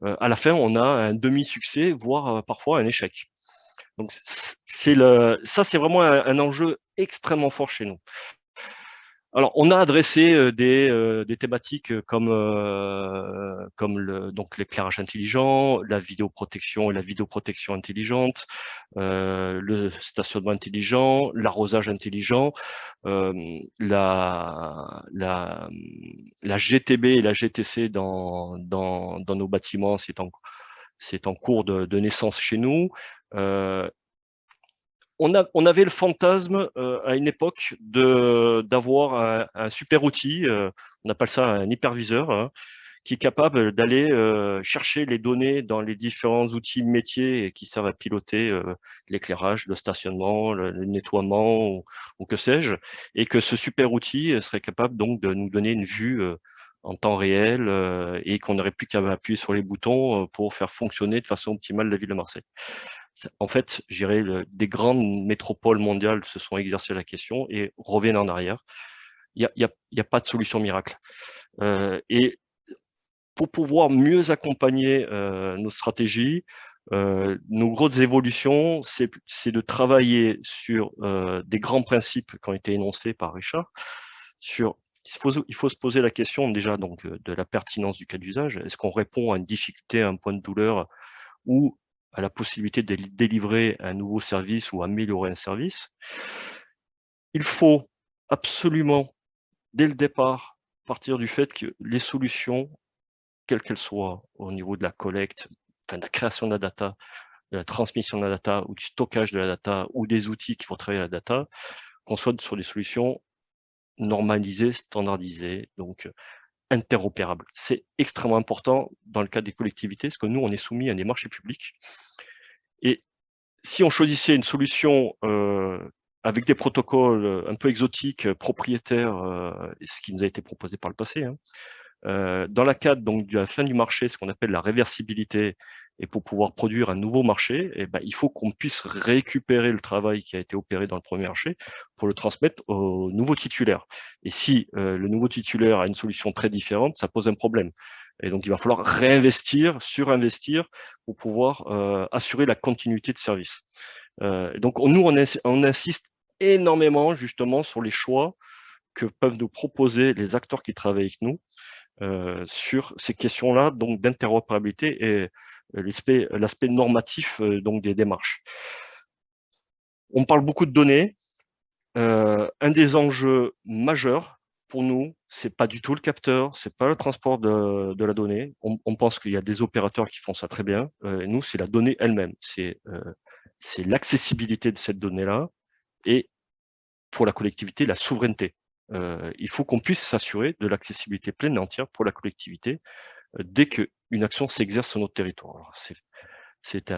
à la fin, on a un demi-succès, voire parfois un échec. Donc, ça, c'est vraiment un enjeu extrêmement fort chez nous. Alors, on a adressé des thématiques comme donc l'éclairage intelligent, la vidéoprotection et la vidéoprotection intelligente, le stationnement intelligent, l'arrosage intelligent, la GTB et la GTC dans nos bâtiments, c'est en cours de naissance chez nous. On avait le fantasme à une époque d'avoir un super outil, on appelle ça un hyperviseur, hein, qui est capable d'aller chercher les données dans les différents outils métiers et qui servent à piloter l'éclairage, le stationnement, le nettoiement ou que sais-je, et que ce super outil serait capable donc de nous donner une vue en temps réel et qu'on n'aurait plus qu'à appuyer sur les boutons pour faire fonctionner de façon optimale la ville de Marseille. En fait, je dirais, des grandes métropoles mondiales se sont exercées la question et reviennent en arrière. Il n'y a pas de solution miracle. Et pour pouvoir mieux accompagner nos stratégies, nos grosses évolutions, c'est de travailler sur des grands principes qui ont été énoncés par Richard. Il faut se poser la question déjà donc, de la pertinence du cas d'usage. Est-ce qu'on répond à une difficulté, à un point de douleur, ou à la possibilité de délivrer un nouveau service ou améliorer un service? Il faut absolument, dès le départ, partir du fait que les solutions, quelles qu'elles soient, au niveau de la collecte, enfin de la création de la data, de la transmission de la data ou du stockage de la data ou des outils qui font travailler la data, qu'on soit sur des solutions normalisées, standardisées, donc interopérables. C'est extrêmement important dans le cas des collectivités, parce que nous, on est soumis à des marchés publics. Et si on choisissait une solution avec des protocoles un peu exotiques, propriétaires, ce qui nous a été proposé par le passé, hein, dans la cadre donc, de la fin du marché, ce qu'on appelle la réversibilité, et pour pouvoir produire un nouveau marché, eh ben, il faut qu'on puisse récupérer le travail qui a été opéré dans le premier marché pour le transmettre au nouveau titulaire. Et si le nouveau titulaire a une solution très différente, ça pose un problème. Et donc, il va falloir réinvestir, surinvestir pour pouvoir assurer la continuité de service. Donc, nous, on insiste énormément justement sur les choix que peuvent nous proposer les acteurs qui travaillent avec nous sur ces questions-là, donc d'interopérabilité. Et l'aspect normatif donc des démarches. On parle beaucoup de données. Un des enjeux majeurs pour nous, c'est pas du tout le capteur, c'est pas le transport de la donnée. On pense qu'il y a des opérateurs qui font ça très bien. Nous, c'est la donnée elle-même. C'est l'accessibilité de cette donnée-là et pour la collectivité, la souveraineté. Il faut qu'on puisse s'assurer de l'accessibilité pleine et entière pour la collectivité dès qu'une action s'exerce sur notre territoire. Alors, c'est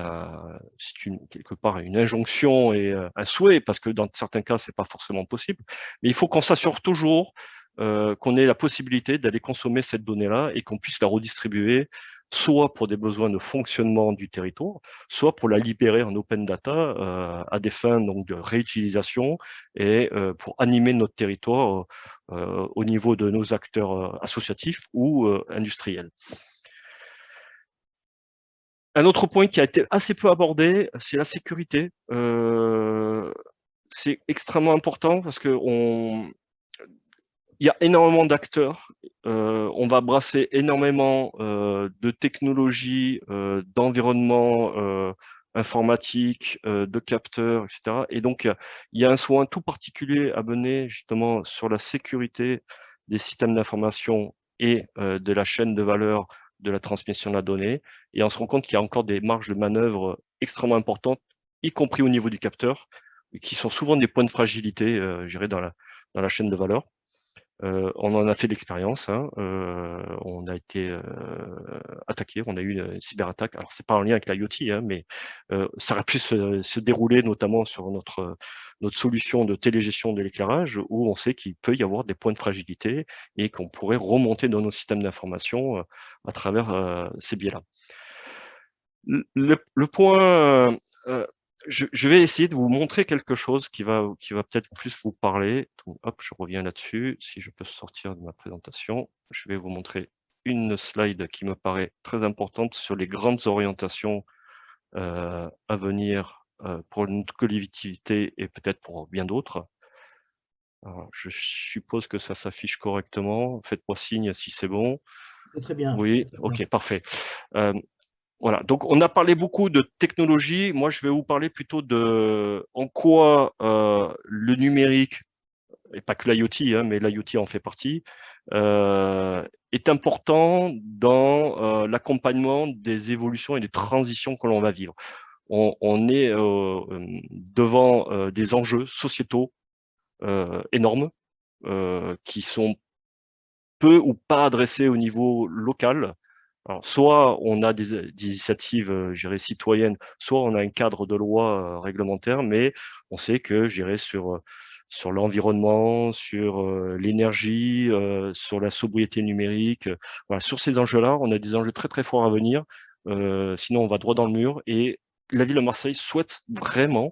quelque part une injonction et un souhait, parce que dans certains cas, c'est pas forcément possible. Mais il faut qu'on s'assure toujours qu'on ait la possibilité d'aller consommer cette donnée-là et qu'on puisse la redistribuer, soit pour des besoins de fonctionnement du territoire, soit pour la libérer en open data à des fins donc de réutilisation et pour animer notre territoire au niveau de nos acteurs associatifs ou industriels. Un autre point qui a été assez peu abordé, c'est la sécurité. C'est extrêmement important parce qu'il y a énormément d'acteurs. On va brasser énormément de technologies, d'environnement informatique, de capteurs, etc. Et donc, il y a un soin tout particulier à mener justement sur la sécurité des systèmes d'information et de la chaîne de valeur de la transmission de la donnée. Et on se rend compte qu'il y a encore des marges de manœuvre extrêmement importantes, y compris au niveau du capteur, qui sont souvent des points de fragilité, je dirais, dans la chaîne de valeur. On en a fait l'expérience, hein. On a été attaqué, on a eu une cyberattaque. Alors, c'est pas en lien avec l'IoT, hein, mais ça aurait pu se dérouler notamment sur notre solution de télégestion de l'éclairage, où on sait qu'il peut y avoir des points de fragilité et qu'on pourrait remonter dans nos systèmes d'information à travers ces biais-là. Le point, je vais essayer de vous montrer quelque chose qui va peut-être plus vous parler. Donc, hop, je reviens là-dessus. Si je peux sortir de ma présentation, je vais vous montrer une slide qui me paraît très importante sur les grandes orientations à venir pour notre collectivité et peut-être pour bien d'autres. Je suppose que ça s'affiche correctement. Faites-moi signe si c'est bon. Très bien. Oui, ok, parfait. Voilà, donc on a parlé beaucoup de technologie. Moi, je vais vous parler plutôt de en quoi le numérique, et pas que l'IoT, hein, mais l'IoT en fait partie, est important dans l'accompagnement des évolutions et des transitions que l'on va vivre. On est devant des enjeux sociétaux énormes qui sont peu ou pas adressés au niveau local. Alors, soit on a des initiatives, je dirais, citoyennes, soit on a un cadre de loi réglementaire, mais on sait que, je dirais, sur l'environnement, sur l'énergie, sur la sobriété numérique, voilà, sur ces enjeux-là, on a des enjeux très, très forts à venir. Sinon, on va droit dans le mur. Et la ville de Marseille souhaite vraiment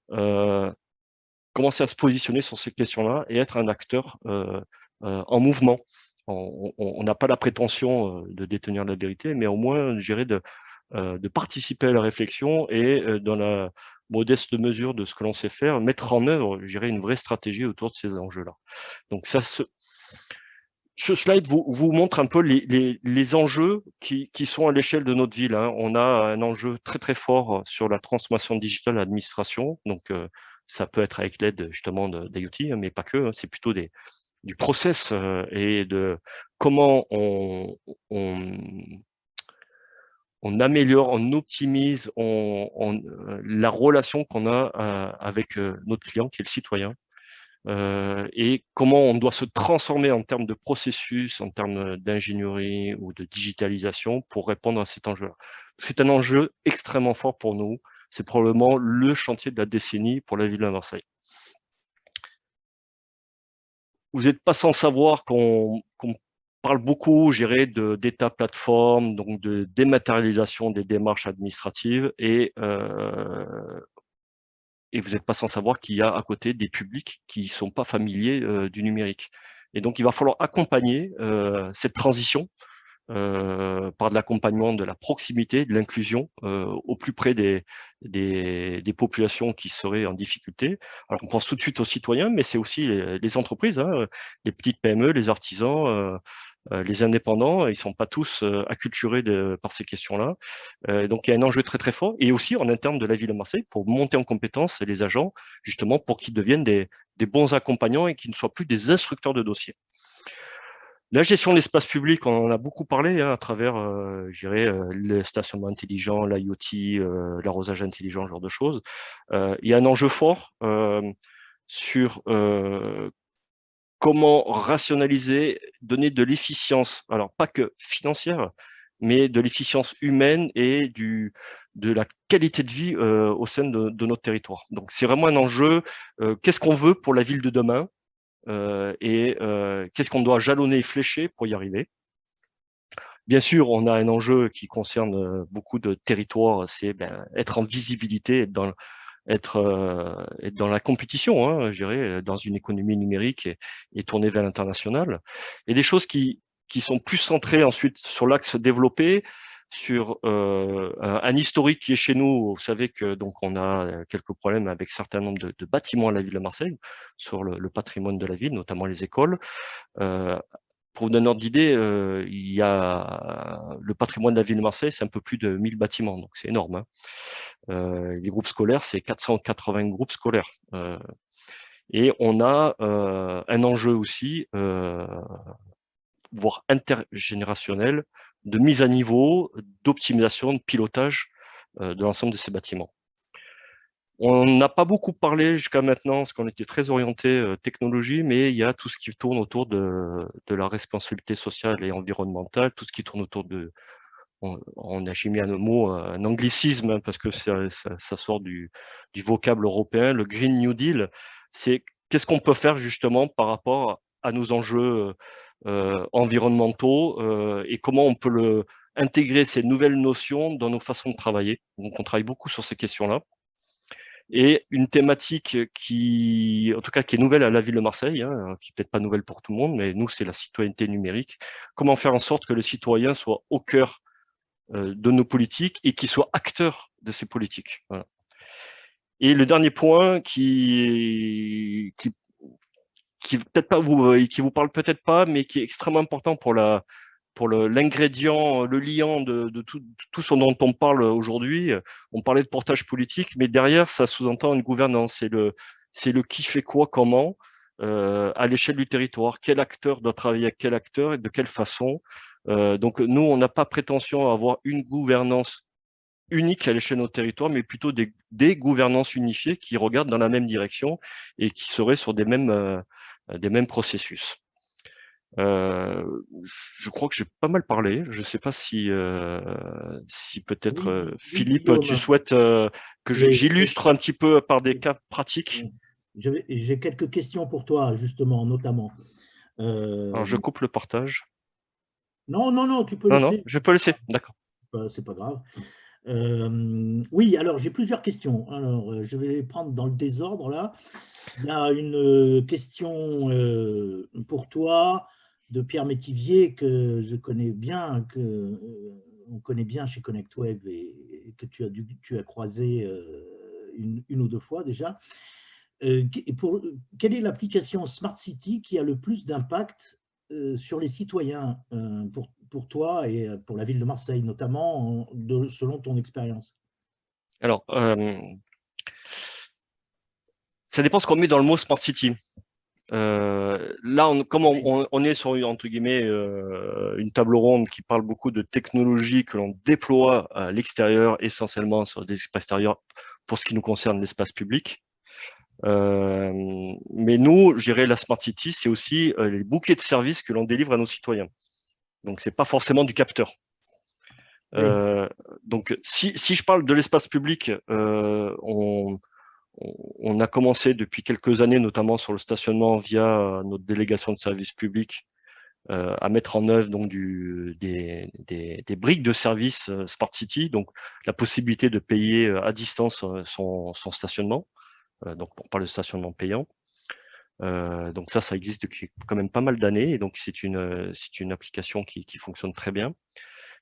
commencer à se positionner sur ces questions-là et être un acteur en mouvement. On n'a pas la prétention de détenir la vérité, mais au moins, je dirais, de participer à la réflexion et dans la modeste mesure de ce que l'on sait faire, mettre en œuvre, je dirais, une vraie stratégie autour de ces enjeux-là. Donc, ce slide vous montre un peu les enjeux qui sont à l'échelle de notre ville, hein. On a un enjeu très, très fort sur la transformation digitale à l'administration. Donc, ça peut être avec l'aide justement d'IoT, hein, mais pas que, hein, c'est plutôt du process et de comment on améliore, on optimise la relation qu'on a avec notre client, qui est le citoyen, et comment on doit se transformer en termes de processus, en termes d'ingénierie ou de digitalisation pour répondre à cet enjeu-là. C'est un enjeu extrêmement fort pour nous. C'est probablement le chantier de la décennie pour la ville de Marseille. Vous n'êtes pas sans savoir qu'on parle beaucoup, je dirais, d'État plateforme, donc de dématérialisation des démarches administratives, et vous n'êtes pas sans savoir qu'il y a à côté des publics qui ne sont pas familiers du numérique. Et donc, il va falloir accompagner cette transition par de l'accompagnement de la proximité, de l'inclusion au plus près des populations qui seraient en difficulté. Alors, on pense tout de suite aux citoyens, mais c'est aussi les entreprises, hein, les petites PME, les artisans, Les indépendants, ils ne sont pas tous acculturés par ces questions-là. Donc, il y a un enjeu très, très fort. Et aussi en interne de la ville de Marseille, pour monter en compétence les agents, justement, pour qu'ils deviennent des bons accompagnants et qu'ils ne soient plus des instructeurs de dossiers. La gestion de l'espace public, on en a beaucoup parlé à travers, je dirais, le stationnement intelligent, l'IoT, l'arrosage intelligent, ce genre de choses. Il y a un enjeu fort sur comment rationaliser, donner de l'efficience, alors pas que financière, mais de l'efficience humaine et de la qualité de vie au sein de notre territoire. Donc, c'est vraiment un enjeu. Qu'est-ce qu'on veut pour la ville de demain et qu'est-ce qu'on doit jalonner et flécher pour y arriver? Bien sûr, on a un enjeu qui concerne beaucoup de territoires, c'est être en visibilité, être dans la compétition, hein, je dirais, dans une économie numérique et tournée vers l'international. Et des choses qui sont plus centrées ensuite sur l'axe développé, sur un historique qui est chez nous. Vous savez que donc on a quelques problèmes avec un certain nombre de bâtiments à la ville de Marseille, sur le patrimoine de la ville, notamment les écoles. Pour vous donner un ordre d'idée, il y a le patrimoine de la ville de Marseille, c'est un peu plus de 1000 bâtiments, donc c'est énorme, hein. Les groupes scolaires, c'est 480 groupes scolaires. Et on a un enjeu aussi, voire intergénérationnel, de mise à niveau, d'optimisation, de pilotage de l'ensemble de ces bâtiments. On n'a pas beaucoup parlé jusqu'à maintenant, parce qu'on était très orienté technologie, mais il y a tout ce qui tourne autour de la responsabilité sociale et environnementale, tout ce qui tourne autour de, on a mis un mot, un anglicisme, hein, parce que ça sort du vocable européen, le Green New Deal. C'est qu'est-ce qu'on peut faire justement par rapport à nos enjeux environnementaux et comment on peut intégrer ces nouvelles notions dans nos façons de travailler. Donc, on travaille beaucoup sur ces questions-là. Et une thématique qui, en tout cas, qui est nouvelle à la ville de Marseille, hein, qui n'est peut-être pas nouvelle pour tout le monde, mais nous, c'est la citoyenneté numérique. Comment faire en sorte que le citoyen soit au cœur de nos politiques et qu'il soit acteur de ces politiques. Voilà. Et le dernier point qui peut-être pas qui vous parle peut-être pas, mais qui est extrêmement important pour l'ingrédient, le liant de tout ce dont on parle aujourd'hui. On parlait de portage politique, mais derrière, ça sous-entend une gouvernance. C'est le qui fait quoi, comment, à l'échelle du territoire. Quel acteur doit travailler avec quel acteur et de quelle façon. Donc, nous, on n'a pas prétention à avoir une gouvernance unique à l'échelle de notre territoire, mais plutôt des gouvernances unifiées qui regardent dans la même direction et qui seraient sur des mêmes processus. Je crois que j'ai pas mal parlé. Je ne sais pas si peut-être Philippe, tu souhaites que j'illustre un petit peu par des cas pratiques. J'ai quelques questions pour toi, justement, notamment. Alors, je coupe le partage. Non, tu peux laisser. laisser. Non, je peux laisser, d'accord. C'est pas grave. Oui, alors j'ai plusieurs questions. Alors, je vais les prendre dans le désordre là. Il y a une question pour toi de Pierre Métivier que je connais bien, on connaît bien chez ConnectWeb et que tu as croisé une ou deux fois déjà. Quelle est l'application Smart City qui a le plus d'impact sur les citoyens pour toi et pour la ville de Marseille, notamment selon ton expérience? Alors, ça dépend ce qu'on met dans le mot Smart City. Là, comme on est sur, entre guillemets, une table ronde qui parle beaucoup de technologies que l'on déploie à l'extérieur, essentiellement sur des espaces extérieurs, pour ce qui nous concerne l'espace public. Mais nous, je dirais la Smart City, c'est aussi les bouquets de services que l'on délivre à nos citoyens. Donc, c'est pas forcément du capteur. Oui. Donc, si je parle de l'espace public, on a commencé depuis quelques années, notamment sur le stationnement via notre délégation de services publics, à mettre en œuvre donc des briques de services Smart City, donc la possibilité de payer à distance son stationnement. Donc on parle de stationnement payant. Donc ça existe depuis quand même pas mal d'années, et donc c'est une application qui fonctionne très bien.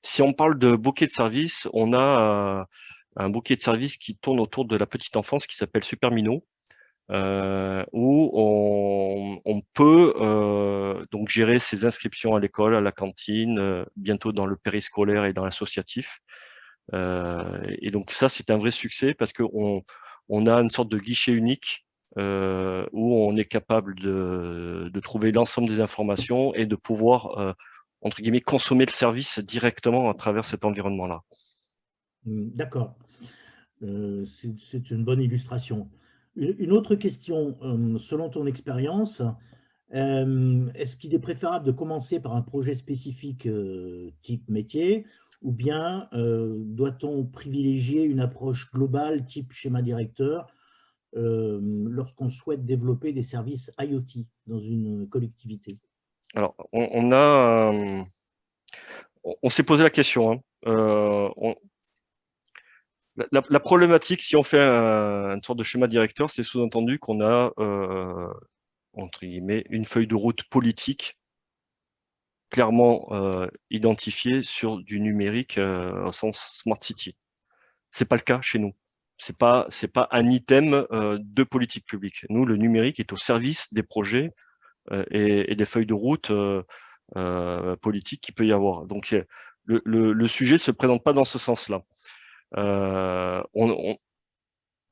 Si on parle de bouquet de services, on a un bouquet de services qui tourne autour de la petite enfance qui s'appelle Super Mino, où on peut donc gérer ses inscriptions à l'école, à la cantine, bientôt dans le périscolaire et dans l'associatif. Et donc ça, c'est un vrai succès parce qu'on a une sorte de guichet unique où on est capable de trouver l'ensemble des informations et de pouvoir, entre guillemets, consommer le service directement à travers cet environnement-là. D'accord. C'est une bonne illustration. Une autre question, selon ton expérience, est-ce qu'il est préférable de commencer par un projet spécifique type métier, ou bien doit-on privilégier une approche globale type schéma directeur lorsqu'on souhaite développer des services IoT dans une collectivité? Alors, on s'est posé la question, hein. La problématique, si on fait une sorte de schéma directeur, c'est sous-entendu qu'on a, entre guillemets, une feuille de route politique clairement identifiée sur du numérique au sens Smart City. C'est pas le cas chez nous. C'est pas un item de politique publique. Nous, le numérique est au service des projets et des feuilles de route politiques qu'il peut y avoir. Donc, le sujet ne se présente pas dans ce sens-là. On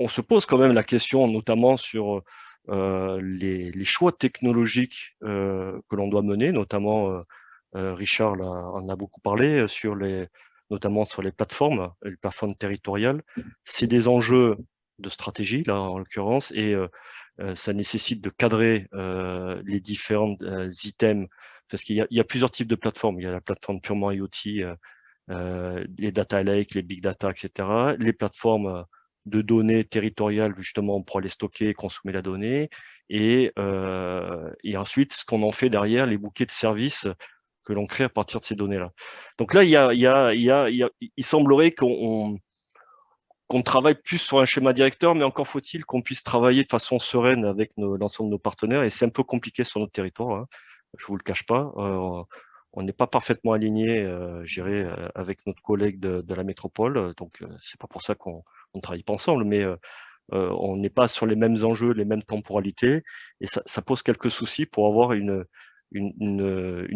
se pose quand même la question, notamment sur les choix technologiques que l'on doit mener, notamment Richard en a beaucoup parlé, notamment sur les plateformes territoriales. C'est des enjeux de stratégie, là, en l'occurrence, et ça nécessite de cadrer les différents items, parce qu'il y a plusieurs types de plateformes. Il y a la plateforme purement IoT, les data lakes, les big data, etc. Les plateformes de données territoriales, justement, pour aller stocker et consommer la donnée. Et ensuite, ce qu'on en fait derrière, les bouquets de services que l'on crée à partir de ces données-là. Donc là, il semblerait qu'on travaille plus sur un schéma directeur, mais encore faut-il qu'on puisse travailler de façon sereine avec l'ensemble de nos partenaires. Et c'est un peu compliqué sur notre territoire, hein, je ne vous le cache pas. On n'est pas parfaitement aligné, je dirais, avec notre collègue de la métropole. Donc, c'est pas pour ça qu'on ne travaille pas ensemble, mais on n'est pas sur les mêmes enjeux, les mêmes temporalités. Et ça pose quelques soucis pour avoir une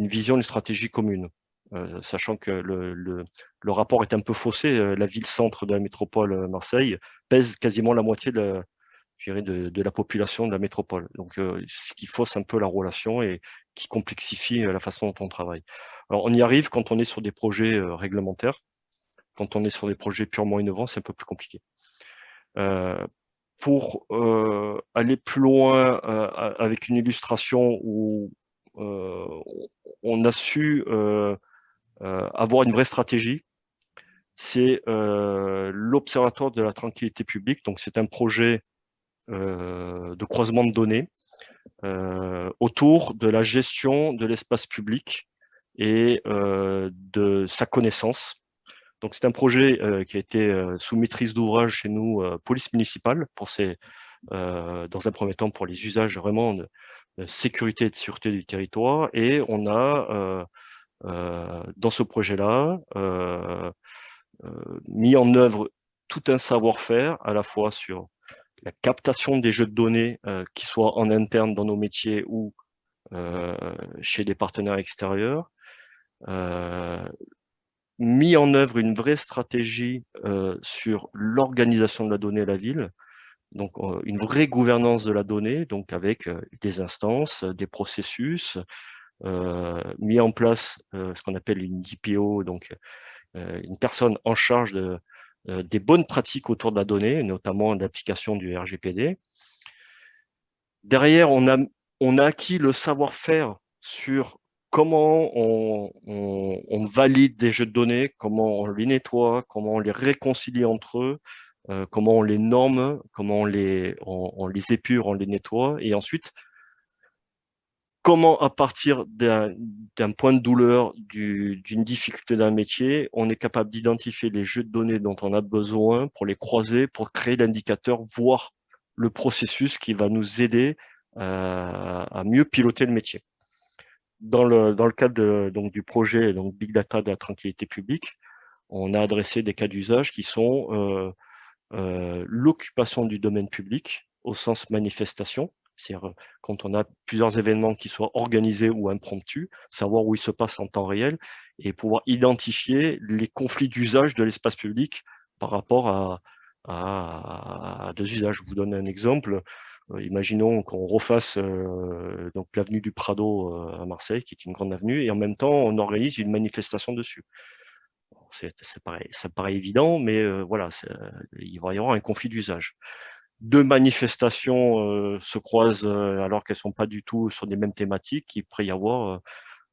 vision, une stratégie commune. Sachant que le rapport est un peu faussé. La ville-centre de la métropole Marseille pèse quasiment la moitié de la population de la métropole. Donc, ce qui fausse un peu la relation et qui complexifie la façon dont on travaille. Alors, on y arrive quand on est sur des projets réglementaires. Quand on est sur des projets purement innovants, c'est un peu plus compliqué. Pour aller plus loin avec une illustration où on a su avoir une vraie stratégie, c'est l'Observatoire de la tranquillité publique. Donc, c'est un projet de croisement de données autour de la gestion de l'espace public et de sa connaissance. Donc, c'est un projet qui a été sous maîtrise d'ouvrage chez nous, police municipale, dans un premier temps pour les usages vraiment de sécurité et de sûreté du territoire. Et on a, dans ce projet-là, mis en œuvre tout un savoir-faire, à la fois sur la captation des jeux de données, qui soient en interne dans nos métiers ou chez des partenaires extérieurs, mis en œuvre une vraie stratégie sur l'organisation de la donnée à la ville, donc une vraie gouvernance de la donnée, donc avec des instances, des processus, mis en place ce qu'on appelle une DPO, donc une personne en charge des bonnes pratiques autour de la donnée, notamment l'application du RGPD. Derrière, on a acquis le savoir-faire sur comment on valide des jeux de données, comment on les nettoie, comment on les réconcilie entre eux, comment on les norme, comment on les épure, on les nettoie, et ensuite, comment à partir d'un point de douleur, d'une difficulté d'un métier, on est capable d'identifier les jeux de données dont on a besoin pour les croiser, pour créer l'indicateur, voire le processus qui va nous aider à mieux piloter le métier. Dans le cadre du projet Big Data de la tranquillité publique, on a adressé des cas d'usage qui sont l'occupation du domaine public, au sens manifestation, c'est-à-dire quand on a plusieurs événements qui soient organisés ou impromptus, savoir où ils se passent en temps réel et pouvoir identifier les conflits d'usage de l'espace public par rapport à deux usages. Je vous donne un exemple. Imaginons qu'on refasse donc l'avenue du Prado à Marseille, qui est une grande avenue, et en même temps, on organise une manifestation dessus. Ça paraît évident, mais voilà, il va y avoir un conflit d'usage. Deux manifestations se croisent alors qu'elles ne sont pas du tout sur les mêmes thématiques, il pourrait y avoir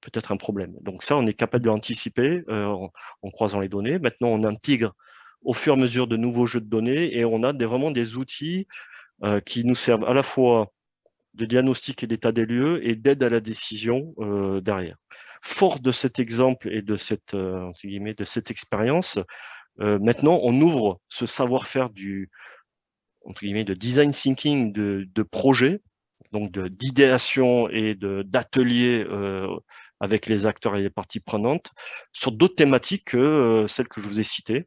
peut-être un problème. Donc ça, on est capable de l'anticiper en croisant les données. Maintenant, on intègre au fur et à mesure de nouveaux jeux de données et on a vraiment des outils qui nous servent à la fois de diagnostic et d'état des lieux et d'aide à la décision derrière. Fort de cet exemple et de cette, entre guillemets, de cette expérience, maintenant, on ouvre ce savoir-faire entre guillemets, de design thinking de projet, donc d'idéation et d'ateliers avec les acteurs et les parties prenantes sur d'autres thématiques que celles que je vous ai citées.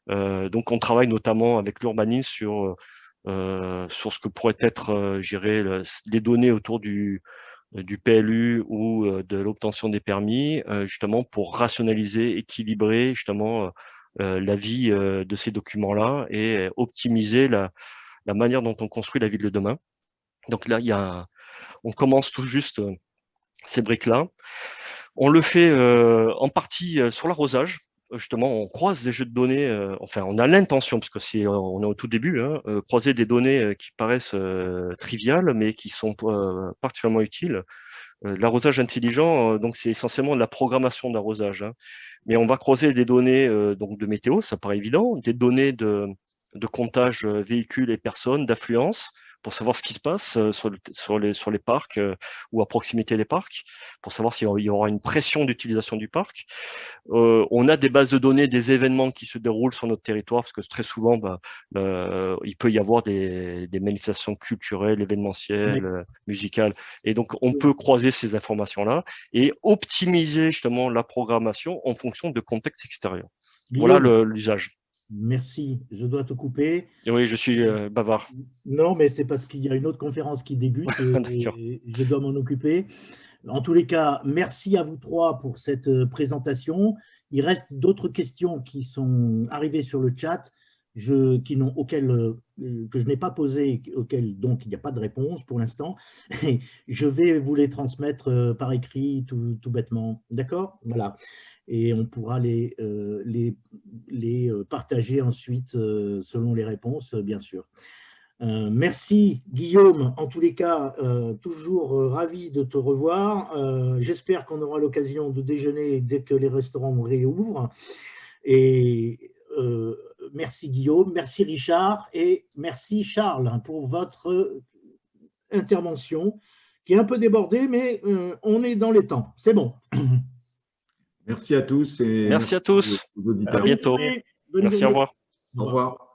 Donc, on travaille notamment avec l'urbanisme sur ce que pourrait être, je dirais, les données autour du PLU ou de l'obtention des permis, justement pour rationaliser, équilibrer justement la vie de ces documents-là et optimiser la manière dont on construit la ville de demain. Donc là, on commence tout juste ces briques-là. On le fait en partie sur l'arrosage. Justement, on croise des jeux de données, enfin, on a l'intention, parce que on est au tout début, hein, croiser des données qui paraissent triviales, mais qui sont particulièrement utiles. L'arrosage intelligent, donc c'est essentiellement de la programmation d'arrosage, hein. Mais on va croiser des données donc de météo, ça paraît évident, des données de comptage véhicules et personnes, d'affluence, pour savoir ce qui se passe sur les parcs ou à proximité des parcs, pour savoir s'il y aura une pression d'utilisation du parc. On a des bases de données, des événements qui se déroulent sur notre territoire, parce que très souvent, il peut y avoir des manifestations culturelles, événementielles, musicales. Et donc, on peut croiser ces informations-là et optimiser justement la programmation en fonction de contextes extérieurs. Voilà l'usage. Merci, je dois te couper. Oui, je suis bavard. Non, mais c'est parce qu'il y a une autre conférence qui débute et je dois m'en occuper. En tous les cas, merci à vous trois pour cette présentation. Il reste d'autres questions qui sont arrivées sur le chat que je n'ai pas posées, auxquelles donc il n'y a pas de réponse pour l'instant. Je vais vous les transmettre par écrit tout bêtement. D'accord? Voilà. Et on pourra les partager ensuite selon les réponses, bien sûr. Merci Guillaume, en tous les cas, toujours ravi de te revoir. J'espère qu'on aura l'occasion de déjeuner dès que les restaurants réouvrent. Et merci Guillaume, merci Richard et merci Charles pour votre intervention qui est un peu débordée, mais on est dans les temps. C'est bon. Merci à tous. Et merci à tous. À bientôt. Merci, au revoir. Au revoir.